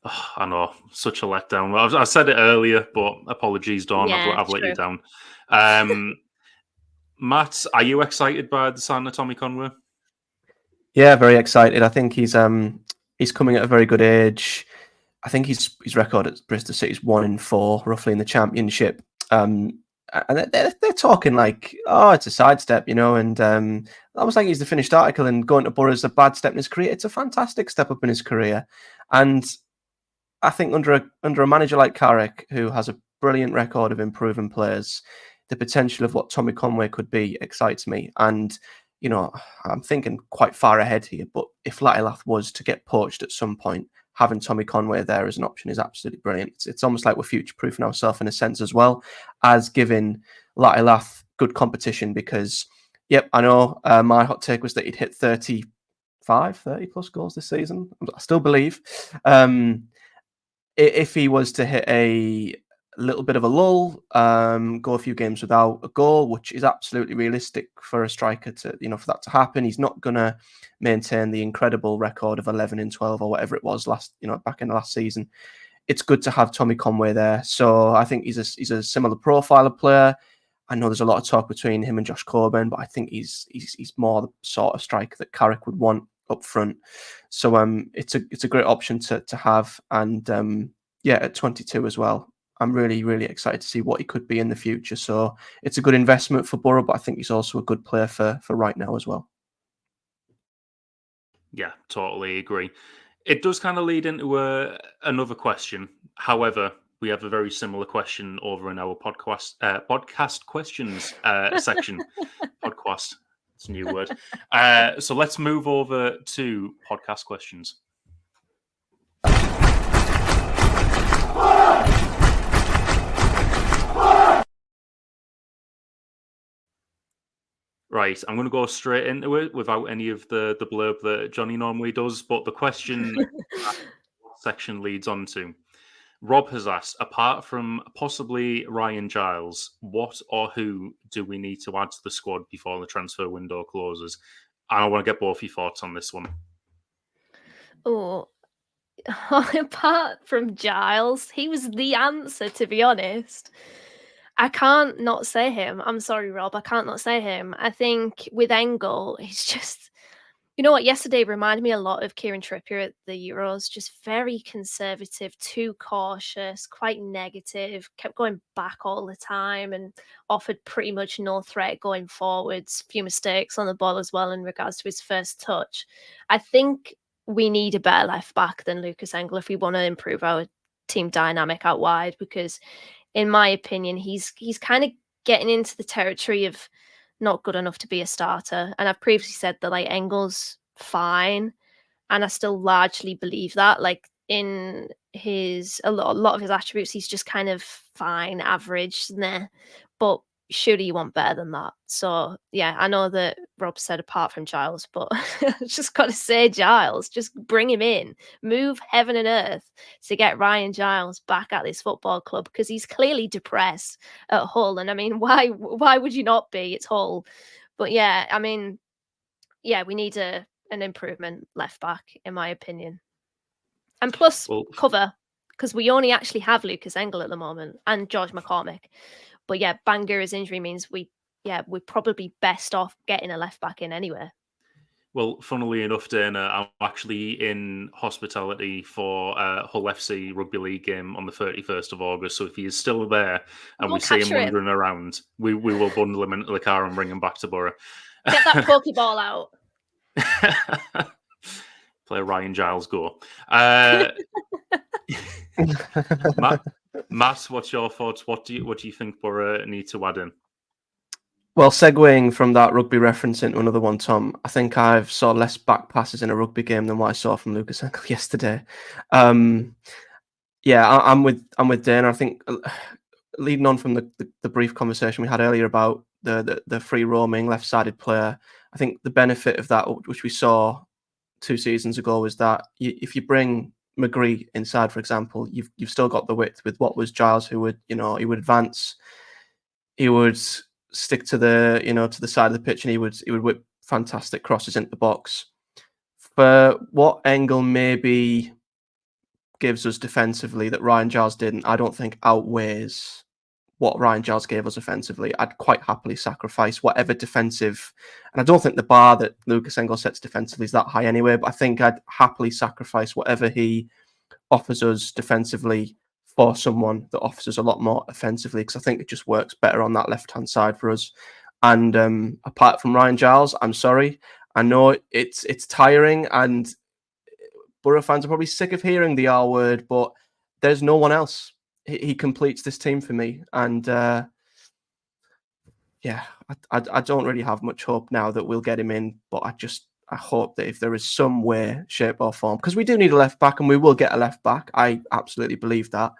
Oh, I know, such a letdown. I said it earlier, but apologies, Dawn. Yeah, I've let you down. Matt, are you excited by the sign of Tommy Conway? Yeah, very excited. I think he's coming at a very good age. I think his record at Bristol City is 1-4, roughly, in the Championship. And they're talking like, oh, it's a sidestep, and almost like he's the finished article, and going to Boro is a bad step in his career. It's a fantastic step up in his career. And I think under a manager like Carrick, who has a brilliant record of improving players, the potential of what Tommy Conway could be excites me. And, you know, I'm thinking quite far ahead here, but if Latilath was to get poached at some point, having Tommy Conway there as an option is absolutely brilliant. It's almost like we're future-proofing ourselves in a sense as well as giving Latilath good competition because, yep, I know my hot take was that he'd hit 30 plus goals this season. I still believe. If he was to hit a little bit of a lull, go a few games without a goal, which is absolutely realistic for a striker to, you know, for that to happen. He's not going to maintain the incredible record of 11 and 12 or whatever it was back in the last season. It's good to have Tommy Conway there. So I think he's a similar profile of player. I know there's a lot of talk between him and Josh Coburn, but I think he's more the sort of striker that Carrick would want up front. So it's a great option to have. And at 22 as well. I'm really, really excited to see what he could be in the future. So it's a good investment for Boro, but I think he's also a good player for right now as well. Yeah, totally agree. It does kind of lead into another question. However, we have a very similar question over in our podcast questions section. Podcast, it's a new word. So let's move over to podcast questions. Right, I'm going to go straight into it without any of the blurb that Johnny normally does. But the question section leads on to Rob has asked, apart from possibly Ryan Giles, what or who do we need to add to the squad before the transfer window closes? And I want to get both your thoughts on this one. Oh, apart from Giles, he was the answer, to be honest. I can't not say him. I'm sorry, Rob. I can't not say him. I think with Engel, he's just, you know what? Yesterday reminded me a lot of Kieran Trippier at the Euros. Just very conservative, too cautious, quite negative, kept going back all the time and offered pretty much no threat going forwards. Few mistakes on the ball as well in regards to his first touch. I think we need a better left back than Lucas Engel if we want to improve our team dynamic out wide because in my opinion, he's kind of getting into the territory of not good enough to be a starter. And I've previously said that like Engel's fine, and I still largely believe that. Like in a lot of his attributes, he's just kind of fine, average, nah. But surely you want better than that. So yeah, I know that Rob said apart from Giles, but just got to say Giles, just bring him in, move heaven and earth to get Ryan Giles back at this football club because he's clearly depressed at Hull. And I mean, why would you not be? It's Hull. But yeah, I mean, yeah, we need an improvement left back, in my opinion. And plus cover, because we only actually have Lucas Engel at the moment and George McCormick. But yeah, Bangura's injury means we're probably best off getting a left back in anyway. Well, funnily enough, Dana, I'm actually in hospitality for Hull FC Rugby League game on the 31st of August. So if he is still there and we see him wandering around, we will bundle him into the car and bring him back to Boro. Get that Pokeball out. Play Ryan Giles go. Matt, what's your thoughts? What do you think Boro need to add in? Well, segueing from that rugby reference into another one, Tom, I think I've saw less back passes in a rugby game than what I saw from Lucas Engel yesterday. I'm with Dana. I think leading on from the brief conversation we had earlier about the free roaming left-sided player, I think the benefit of that, which we saw 2 seasons ago, was that if you bring McGree inside, for example, you've still got the width with what was Giles, who would, he would advance, he would stick to the side of the pitch, and he would whip fantastic crosses into the box. For what Engel maybe gives us defensively that Ryan Giles didn't, I don't think outweighs what Ryan Giles gave us offensively. I'd quite happily sacrifice whatever defensive, and I don't think the bar that Lucas Engel sets defensively is that high anyway, but I think I'd happily sacrifice whatever he offers us defensively for someone that offers us a lot more offensively, because I think it just works better on that left-hand side for us. And apart from Ryan Giles, I'm sorry. I know it's tiring, and Boro fans are probably sick of hearing the R word, but there's no one else. He completes this team for me. And yeah, I don't really have much hope now that we'll get him in, but I hope that if there is some way, shape or form, because we do need a left back and we will get a left back. I absolutely believe that.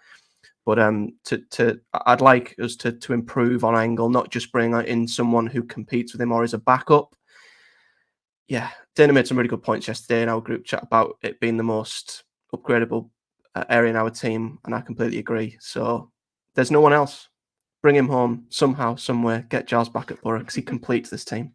But I'd like us to improve on Angle, not just bring in someone who competes with him or is a backup. Yeah, Dana made some really good points yesterday in our group chat about it being the most upgradable area in our team, and I completely agree. So there's no one else. Bring him home somehow, somewhere. Get Giles back at Boro because he completes this team.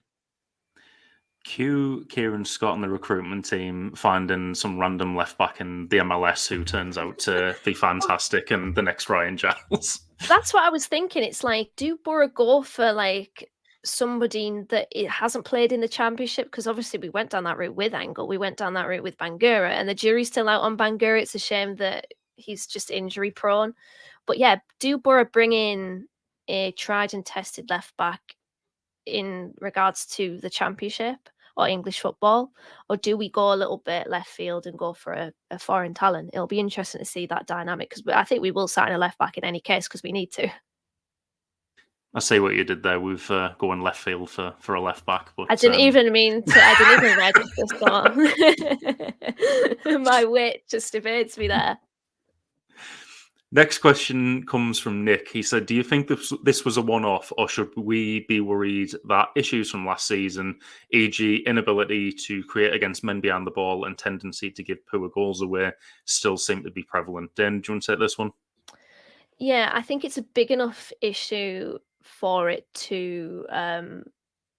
Cue Kieran Scott and the recruitment team finding some random left back in the MLS who turns out to be fantastic and the next Ryan Giles. That's what I was thinking. It's like, do Boro go for like somebody that it hasn't played in the championship? Because obviously we went down that route with Angle, we went down that route with Bangura, and the jury's still out on Bangura. It's a shame that he's just injury prone. But yeah, do Boro bring in a tried and tested left back in regards to the championship or English football, or do we go a little bit left field and go for a foreign talent? It'll be interesting to see that dynamic, because I think we will sign a left back in any case because we need to. I see what you did there with going left field for a left back. But I didn't even mean to. I didn't even register. My wit just evades me there. Next question comes from Nick. He said, do you think this was a one-off, or should we be worried that issues from last season, e.g. inability to create against men behind the ball and tendency to give poor goals away, still seem to be prevalent? Dan, do you want to take this one? Yeah, I think it's a big enough issue for it to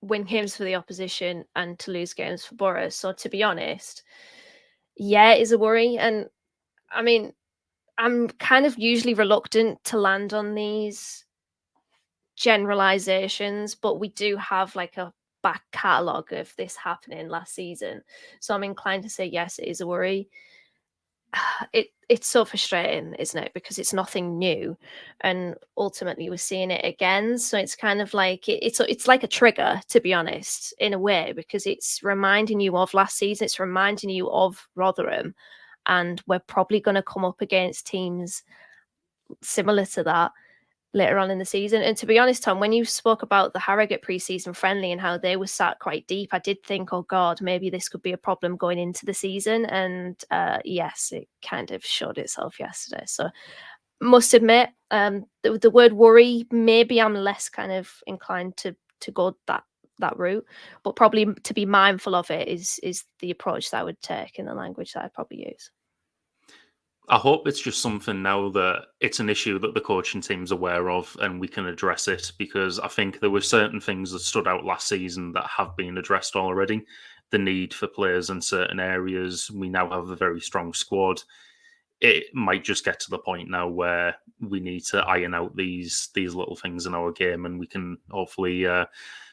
win games for the opposition and to lose games for Boro. So to be honest, yeah, it is a worry. And I mean, I'm kind of usually reluctant to land on these generalizations, but we do have like a back catalogue of this happening last season. So I'm inclined to say, yes, it is a worry. It's so frustrating, isn't it? Because it's nothing new, and ultimately we're seeing it again. So it's kind of like it's like a trigger, to be honest, in a way, because it's reminding you of last season. It's reminding you of Rotherham, and we're probably going to come up against teams similar to that later on in the season. And to be honest, Tom, when you spoke about the Harrogate pre-season friendly and how they were sat quite deep, I did think, oh God, maybe this could be a problem going into the season. And yes, it kind of showed itself yesterday. So must admit, the word worry, maybe I'm less kind of inclined to go that route, but probably to be mindful of it is the approach that I would take in the language that I'd probably use. I hope it's just something now that it's an issue that the coaching team's aware of and we can address it, because I think there were certain things that stood out last season that have been addressed already. The need for players in certain areas. We now have a very strong squad. It might just get to the point now where we need to iron out these little things in our game, and we can hopefully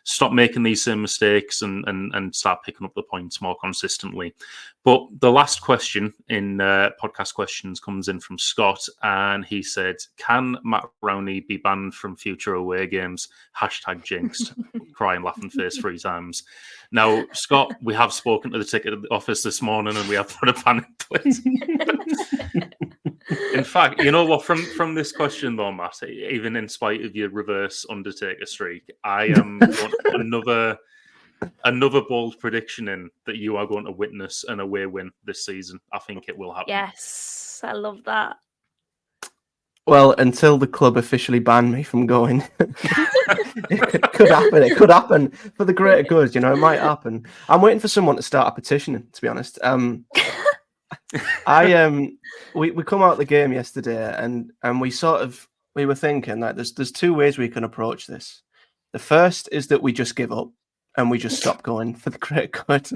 stop making these same mistakes and start picking up the points more consistently. But the last question in podcast questions comes in from Scott, and he said, can Matt Rowney be banned from future away games? # jinxed. Crying laughing face 3 times. Now, Scott, we have spoken to the ticket office this morning and we have put a ban in place. In fact, you know what? From this question though, Matt, even in spite of your reverse Undertaker streak, I am going to put another bold prediction in that you are going to witness an away win this season. I think it will happen. Yes, I love that. Well, until the club officially ban me from going, it could happen. It could happen for the greater good. You know, it might happen. I'm waiting for someone to start a petition, to be honest. We come out the game yesterday, and we were thinking that there's 2 ways we can approach this. The first is that we just give up and we just stop going for the greater good.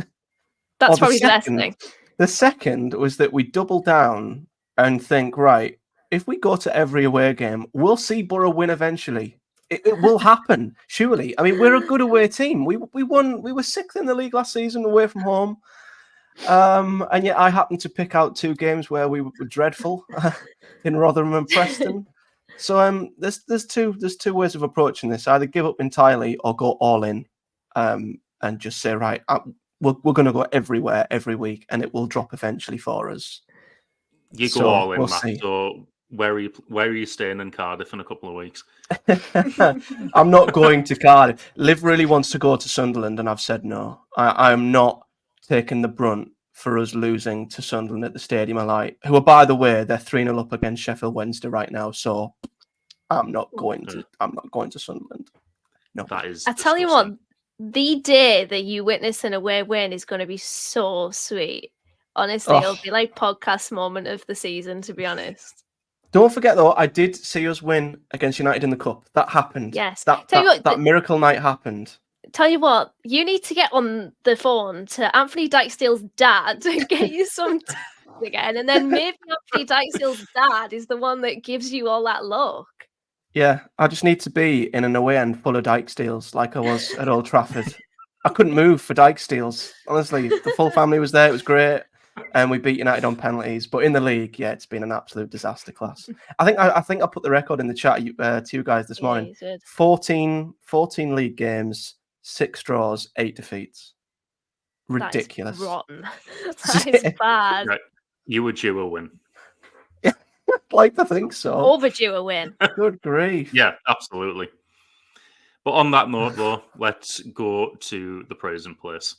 That's probably the best thing. The second was that we double down and think, right, if we go to every away game, we'll see Boro win eventually. It will happen, surely. I mean, we're a good away team. We won. We were 6th in the league last season away from home. And yet I happened to pick out 2 games where we were dreadful in Rotherham and Preston. So there's two ways of approaching this. Either give up entirely or go all in, and just say, right, we're going to go everywhere every week, and it will drop eventually for us. You go So all in, we'll Matt. see. So where are you staying in Cardiff in a couple of weeks? I'm not going to Cardiff. Liv really wants to go to Sunderland, and I've said no. I'm not taking the brunt for us losing to Sunderland at the Stadium of Light, who are, by the way, they're 3-0 up against Sheffield Wednesday right now. So I'm not going to Sunderland. No. That is. I tell you what, disgusting. the day that you witness an away win is going to be so sweet. Honestly, it'll be like podcast moment of the season, to be honest. Don't forget, though, I did see us win against United in the Cup. That happened. Yes. That miracle night happened. Tell you what, you need to get on the phone to Anthony Dijksteel's dad and get you some again. And then maybe Anthony Dijksteel's dad is the one that gives you all that luck. Yeah, I just need to be in an away end full of Dijksteels like I was at Old Trafford. I couldn't move for Dijksteels. Honestly, the full family was there. It was great. And we beat United on penalties. But in the league, yeah, it's been an absolute disaster class. I think I put the record in the chat to you guys this morning. 14 league games, 6 draws, 8 defeats. Ridiculous. That is rotten. That is bad. Right. You were due a win. I'd like to think so. Overdue a win. Good grief. Yeah, absolutely. But on that note, though, let's go to the praise and place.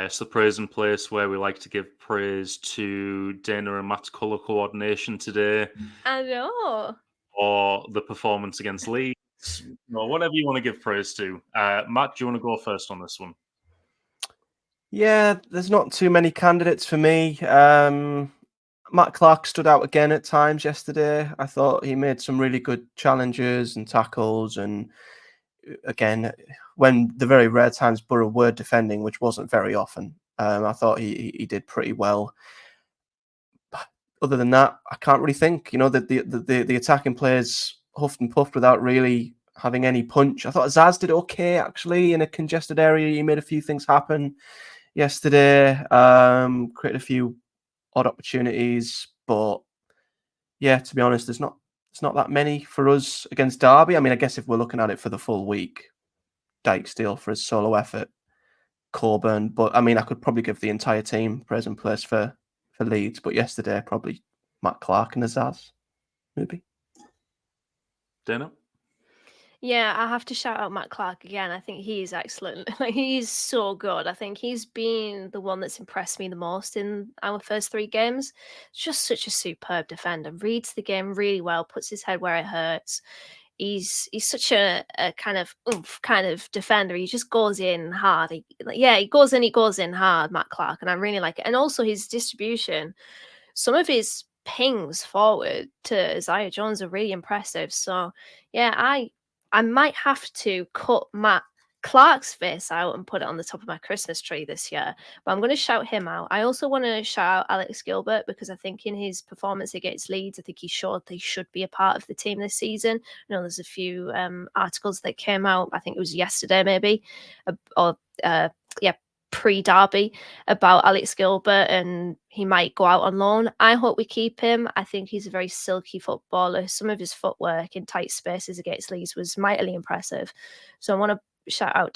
It's the praise and place where we like to give praise to Dana and Matt's colour coordination today. I know. Or the performance against Leeds, or whatever you want to give praise to. Matt, do you want to go first on this one? Yeah, there's not too many candidates for me. Matt Clark stood out again at times yesterday. I thought he made some really good challenges and tackles. And again, when the very rare times Boro were defending, which wasn't very often, I thought he did pretty well. But other than that, I can't really think. The attacking players huffed and puffed without really having any punch. I thought Zaz did okay, actually, in a congested area. He made a few things happen yesterday, created a few odd opportunities, but yeah, to be honest, it's not that many for us against Derby. I mean, I guess if we're looking at it for the full week, Dijksteel for his solo effort, Coburn, but I mean, I could probably give the entire team praise and place for Leeds, but yesterday probably Matt Clark and Zaz, maybe. Dana? Yeah, I have to shout out Matt Clark again. I think he's excellent. Like, he's so good. I think he's been the one that's impressed me the most in our first 3 games. Just such a superb defender. Reads the game really well, puts his head where it hurts. He's such a kind of oomph kind of defender. He just goes in hard. He goes in hard, Matt Clark, and I really like it. And also his distribution. Some of his pings forward to Isaiah Jones are really impressive. So yeah, I might have to cut Matt Clark's face out and put it on the top of my Christmas tree this year, but I'm going to shout him out. I also want to shout out Alex Gilbert because I think in his performance against Leeds, I think he showed they should be a part of the team this season. I know there's a few articles that came out, I think it was yesterday maybe, pre-Derby about Alex Gilbert, and he might go out on loan. I hope we keep him. I think he's a very silky footballer. Some of his footwork in tight spaces against Leeds was mightily impressive. So I want to shout out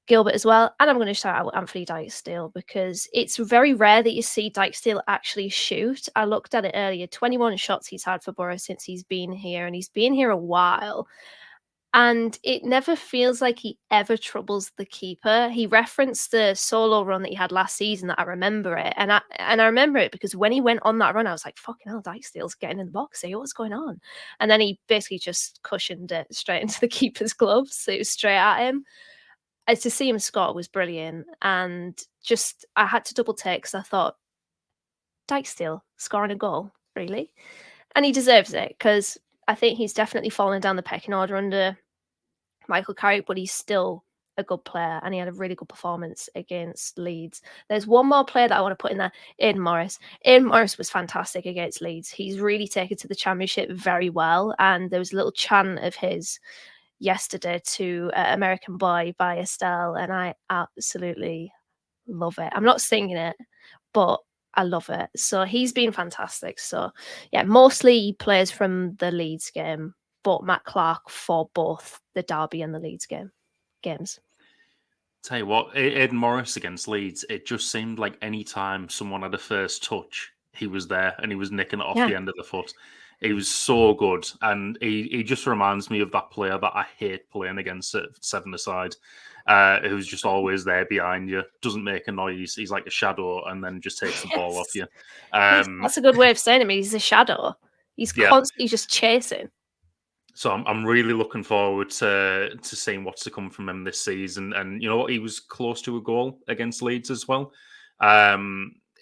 Gilbert as well, and I'm going to shout out Anthony Dijksteel because it's very rare that you see Dijksteel actually shoot. I looked at it earlier, 21 shots he's had for Boro since he's been here, and he's been here a while. And it never feels like he ever troubles the keeper. He referenced the solo run that he had last season that I remember it. And I remember it because when he went on that run, I was like, fucking hell, Dijksteel's getting in the box here. What's going on? And then he basically just cushioned it straight into the keeper's gloves. So it was straight at him. To see him score was brilliant. And just, I had to double take because I thought, Dijksteel scoring a goal, really? And he deserves it because I think he's definitely fallen down the pecking order under Michael Carrick, but he's still a good player and he had a really good performance against Leeds. There's one more player that I want to put in there, Aidan Morris. Aidan Morris was fantastic against Leeds. He's really taken to the Championship very well, and there was a little chant of his yesterday to American Boy by Estelle, and I absolutely Love it. I'm not singing it, but I love it. So he's been fantastic. So yeah, mostly he plays from the Leeds game, but Matt Clark for both the Derby and the Leeds games. Tell you what, Aidan Morris against Leeds, it just seemed like any time someone had a first touch, he was there and he was nicking it off Yeah. the end of the foot. He was so good, and he just reminds me of that player that I hate playing against at 7-a-side, who's just always there behind you, doesn't make a noise. He's like a shadow, and then just takes the ball off you. Yes, that's a good way of saying it. He's a shadow. He's Yeah. constantly just chasing. So I'm really looking forward to seeing what's to come from him this season. And you know what, he was close to a goal against Leeds as well.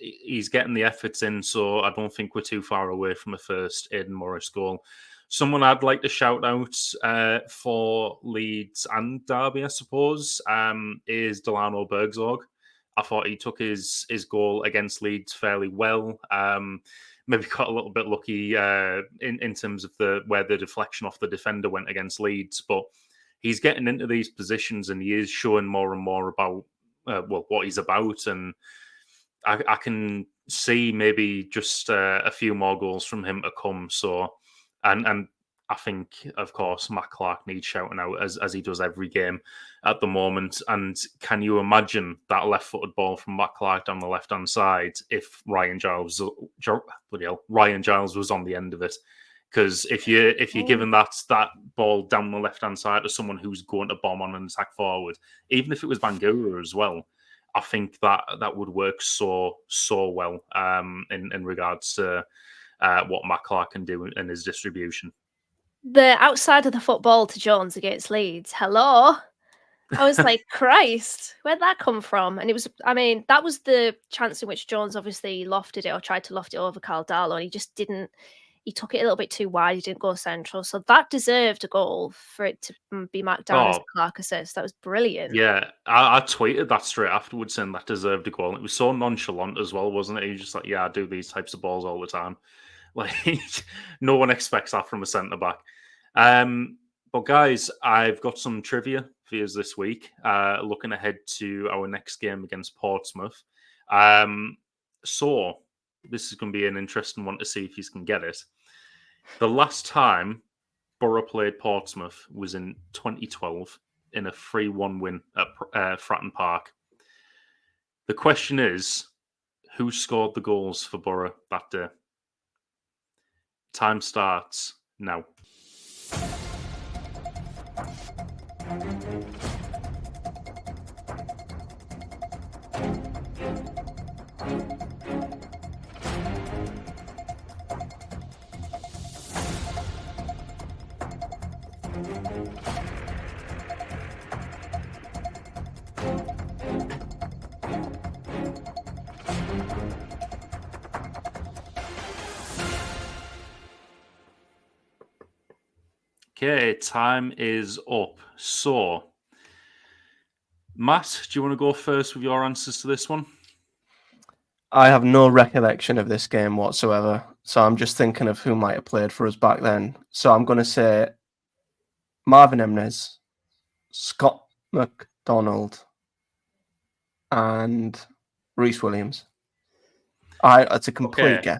He's getting the efforts in, so I don't think we're too far away from a first Aidan Morris goal. Someone I'd like to shout out for Leeds and Derby, I suppose, is Delano Bergzorg. I thought he took his goal against Leeds fairly well. Maybe got a little bit lucky in terms of where the deflection off the defender went against Leeds, but he's getting into these positions and he is showing more and more about what he's about, and I can see maybe just a few more goals from him to come. So, and I think, of course, Matt Clark needs shouting out as he does every game at the moment. And can you imagine that left-footed ball from Matt Clark down the left-hand side if Ryan Giles was on the end of it? Because if you're giving that ball down the left-hand side to someone who's going to bomb on and attack forward, even if it was Bangura as well, I think that would work so well in regards to what Matt Clark can do in his distribution. The outside of the football to Jones against Leeds. Hello. I was like, Christ, where'd that come from? And it was, I mean, that was the chance in which Jones obviously lofted it or tried to loft it over Carl Darlow, and he just didn't. He took it a little bit too wide. He didn't go central. So that deserved a goal for it to be marked down as a Clark assist. That was brilliant. Yeah, I tweeted that straight afterwards saying that deserved a goal. It was so nonchalant as well, wasn't it? He was just like, yeah, I do these types of balls all the time. Like, no one expects that from a centre-back. But guys, I've got some trivia for you this week, looking ahead to our next game against Portsmouth. So this is going to be an interesting one to see if you can get it. The last time Boro played Portsmouth was in 2012 in a 3-1 win at Fratton Park. The question is, who scored the goals for Boro that day? Time starts now. Okay, time is up. So, Matt, do you want to go first with your answers to this one? I have no recollection of this game whatsoever, so I'm just thinking of who might have played for us back then. So I'm going to say Marvin Emnes, Scott McDonald, and Reece Williams. It's a complete guess.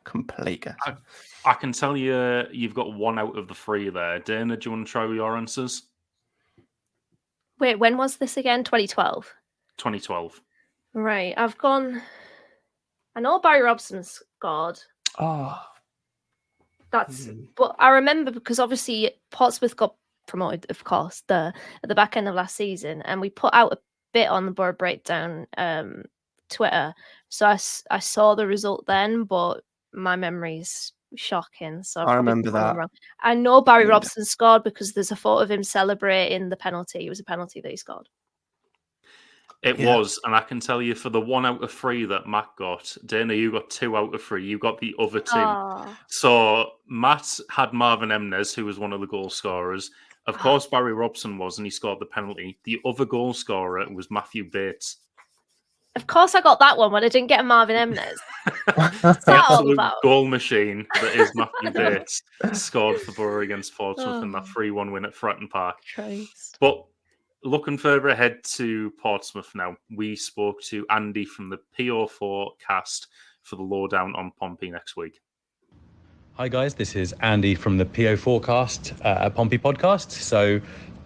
Complete guess. I can tell you you've got one out of the three there. Dana, do you want to try with your answers? Wait, when was this again? 2012? 2012. Right, I've gone... I know Barry Robson scored. Oh. But I remember because obviously Portsmouth got promoted, of course, at the back end of last season, and we put out a bit on the Boro Breakdown Twitter. So I saw the result then, but my memory's shocking. So I remember that. wrong. I know Barry Robson scored because there's a photo of him celebrating the penalty. It was a penalty that he scored. It was, and I can tell you for the 1 out of 3 that Matt got, Dana, you got 2 out of 3. You got the other 2. Oh. So Matt had Marvin Emnes, who was one of the goal scorers. Of course, Barry Robson was, and he scored the penalty. The other goal scorer was Matthew Bates. Of course, I got that one, but I didn't get Marvin Emnes. The absolute goal machine that is Matthew Bates scored for Boro against Portsmouth in that 3-1 win at Fratton Park. Christ. But looking further ahead to Portsmouth now, we spoke to Andy from the PO4 cast for the lowdown on Pompey next week. Hi guys, this is Andy from the PO Forecast at Pompey Podcast. So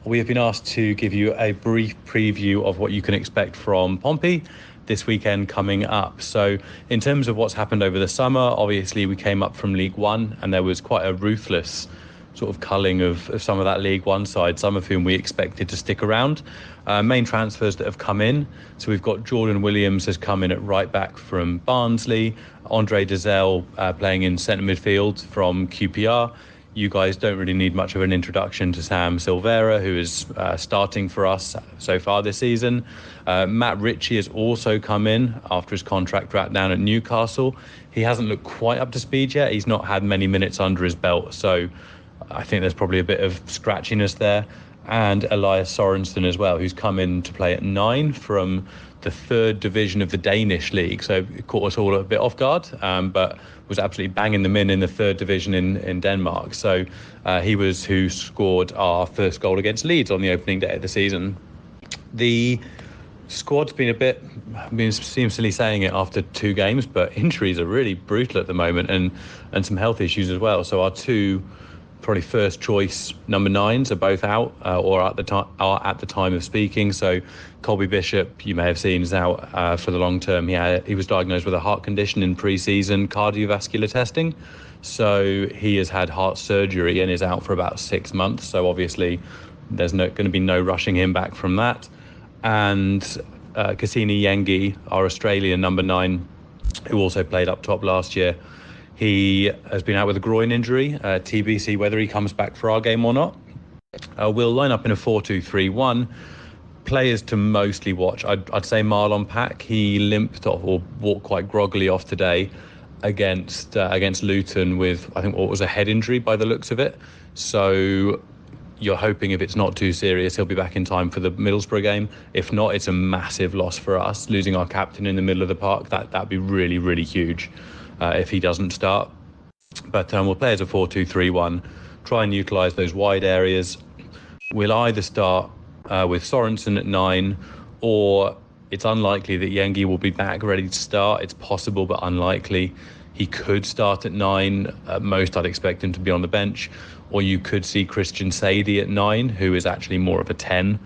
we have been asked to give you a brief preview of what you can expect from Pompey this weekend coming up. So in terms of what's happened over the summer, obviously we came up from League One and there was quite a ruthless sort of culling of some of that League One side, some of whom we expected to stick around. Main transfers that have come in. So we've got Jordan Williams has come in at right back from Barnsley, Andre Dezelle playing in centre midfield from QPR. You guys don't really need much of an introduction to Sam Silvera, who is starting for us so far this season. Matt Ritchie has also come in after his contract wrapped down at Newcastle. He hasn't looked quite up to speed yet. He's not had many minutes under his belt, so I think there's probably a bit of scratchiness there. And Elias Sorensen as well, who's come in to play at 9 from the 3rd division of the Danish league. So it caught us all a bit off guard, but was absolutely banging them in the 3rd division in Denmark. So he was who scored our first goal against Leeds on the opening day of the season. The squad's been seems silly saying it after 2 games, but injuries are really brutal at the moment and some health issues as well. So our 2 probably first choice number 9s are both out or are at the time of speaking. So Colby Bishop, you may have seen, is out for the long term. He was diagnosed with a heart condition in pre-season cardiovascular testing. So he has had heart surgery and is out for about 6 months. So obviously there's going to be no rushing him back from that. And Cassini Yengi, our Australian number 9, who also played up top last year, he has been out with a groin injury, TBC whether he comes back for our game or not. We'll line up in a 4-2-3-1. Players to mostly watch, I'd say Marlon Pack. He limped off or walked quite groggily off today against Luton with, I think, what was a head injury by the looks of it. So you're hoping if it's not too serious, he'll be back in time for the Middlesbrough game. If not, it's a massive loss for us. Losing our captain in the middle of the park, that'd be really, really huge. If he doesn't start. But we'll play as a 4-2-3-1, try and utilise those wide areas. We'll either start with Sorensen at 9, or it's unlikely that Yengi will be back ready to start. It's possible, but unlikely. He could start at 9. At most, I'd expect him to be on the bench. Or you could see Christian Sadie at 9, who is actually more of a 10,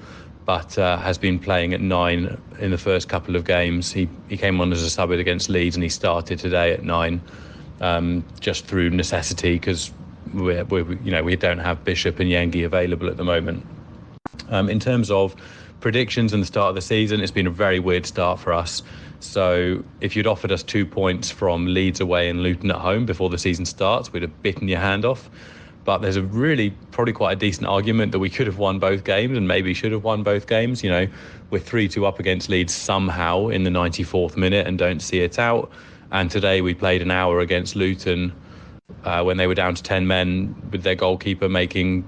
but has been playing at 9 in the first couple of games. He came on as a sub against Leeds and he started today at 9, just through necessity, because we don't have Bishop and Yengi available at the moment. In terms of predictions and the start of the season, it's been a very weird start for us. So if you'd offered us 2 points from Leeds away and Luton at home before the season starts, we'd have bitten your hand off. But there's probably quite a decent argument that we could have won both games and maybe should have won both games. We're 3-2 up against Leeds somehow in the 94th minute and don't see it out. And today we played an hour against Luton when they were down to 10 men, with their goalkeeper making,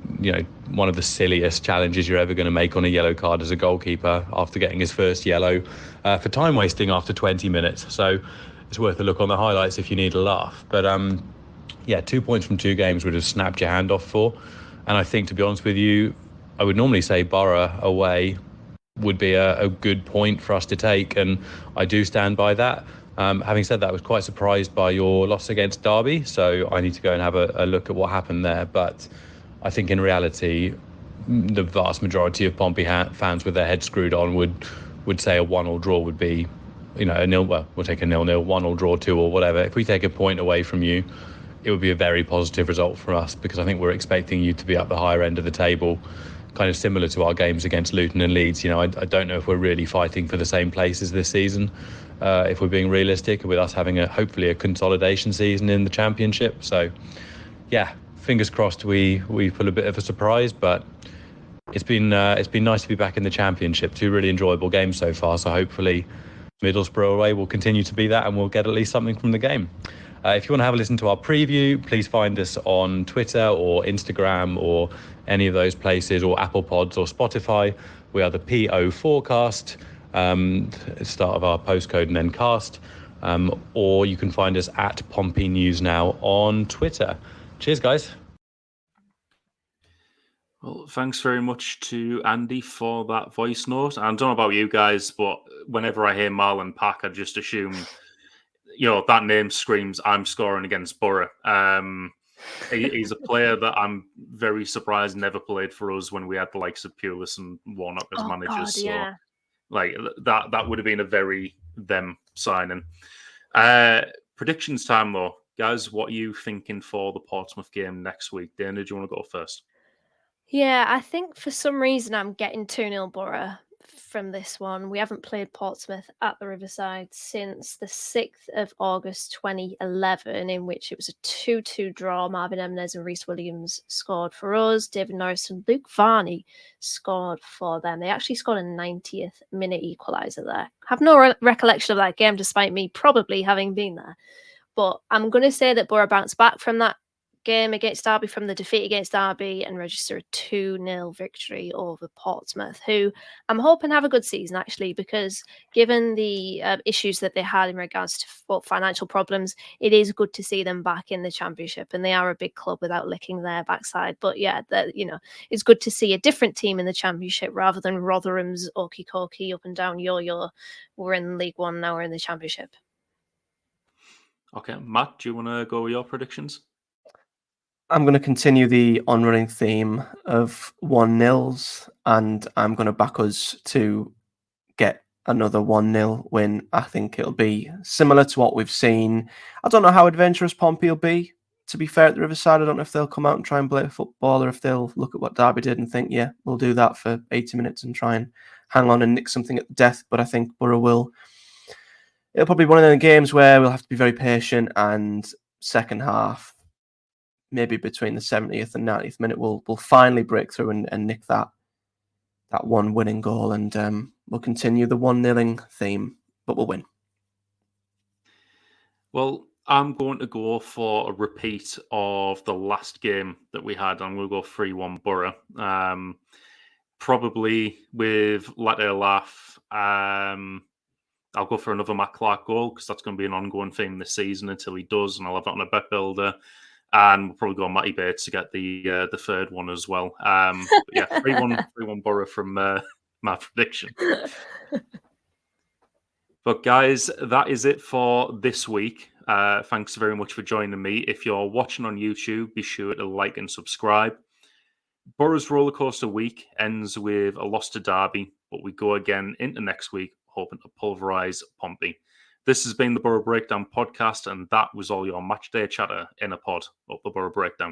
one of the silliest challenges you're ever going to make on a yellow card as a goalkeeper after getting his first yellow for time wasting after 20 minutes. So it's worth a look on the highlights if you need a laugh. But 2 points from 2 games would have snapped your hand off for. And I think, to be honest with you, I would normally say Boro away would be a good point for us to take. And I do stand by that. Having said that, I was quite surprised by your loss against Derby. So I need to go and have a look at what happened there. But I think in reality, the vast majority of Pompey fans with their heads screwed on would say a 1-1 draw would be, a nil. Well, we'll take a 0-0, 1-1 draw, 2 or whatever. If we take a point away from you, it would be a very positive result for us, because I think we're expecting you to be up the higher end of the table, kind of similar to our games against Luton and Leeds. I don't know if we're really fighting for the same places this season, if we're being realistic, with us having hopefully a consolidation season in the Championship. So, fingers crossed we pull a bit of a surprise, but it's been nice to be back in the Championship. 2 really enjoyable games so far, so hopefully Middlesbrough away will continue to be that and we'll get at least something from the game. If you want to have a listen to our preview, please find us on Twitter or Instagram or any of those places, or Apple Pods or Spotify. We are the PO Forecast, start of our postcode and then cast. Or you can find us at Pompey News Now on Twitter. Cheers, guys. Well, thanks very much to Andy for that voice note. I don't know about you guys, but whenever I hear Marlon Pack, I just assume, that name screams I'm scoring against Boro. He's a player that I'm very surprised never played for us when we had the likes of Pulis and Warnock as Oh managers. God, So, yeah. that would have been a very them signing. Predictions time, though. Guys, what are you thinking for the Portsmouth game next week? Dana, do you want to go first? Yeah, I think for some reason I'm getting 2-0 Boro from this one. We haven't played Portsmouth at the Riverside since the 6th of August 2011, in which it was a 2-2 draw. Marvin Emnes and Reece Williams scored for us. David Norris and Luke Varney scored for them. They actually scored a 90th minute equaliser there. I have no recollection of that game, despite me probably having been there. But I'm going to say that Boro bounced back from that game against Derby, from the defeat against Derby, and register a 2-0 victory over Portsmouth, who I'm hoping have a good season, actually, because given the issues that they had in regards to financial problems, it is good to see them back in the Championship, and they are a big club without licking their backside. But yeah, it's good to see a different team in the Championship rather than Rotherham's okie dokie up and down yo-yo. We're in League One, now we're in the Championship. Okay, Matt, do you want to go with your predictions? I'm going to continue the on-running theme of 1-0s, and I'm going to back us to get another 1-0 win. I think it'll be similar to what we've seen. I don't know how adventurous Pompey will be, to be fair, at the Riverside. I don't know if they'll come out and try and play football, or if they'll look at what Derby did and think, yeah, we'll do that for 80 minutes and try and hang on and nick something at the death. But I think Boro will. It'll probably be one of the games where we'll have to be very patient, and second half, maybe between the 70th and 90th minute, we'll finally break through and nick that one winning goal, and we'll continue the 1-0 theme, but we'll win. Well, I'm going to go for a repeat of the last game that we had. I'm going to go 3-1 Boro. Probably with Latte Laugh. I'll go for another Matt Clark goal, because that's going to be an ongoing thing this season until he does, and I'll have it on a bet builder. And we'll probably go on Matty Bates to get the third one as well. But yeah, 3-1 Boro from my prediction. But guys, that is it for this week. Thanks very much for joining me. If you're watching on YouTube, be sure to like and subscribe. Boro's rollercoaster week ends with a loss to Derby, but we go again into next week, hoping to pulverise Pompey. This has been the Boro Breakdown podcast, and that was all your matchday chatter in a pod of the Boro Breakdown.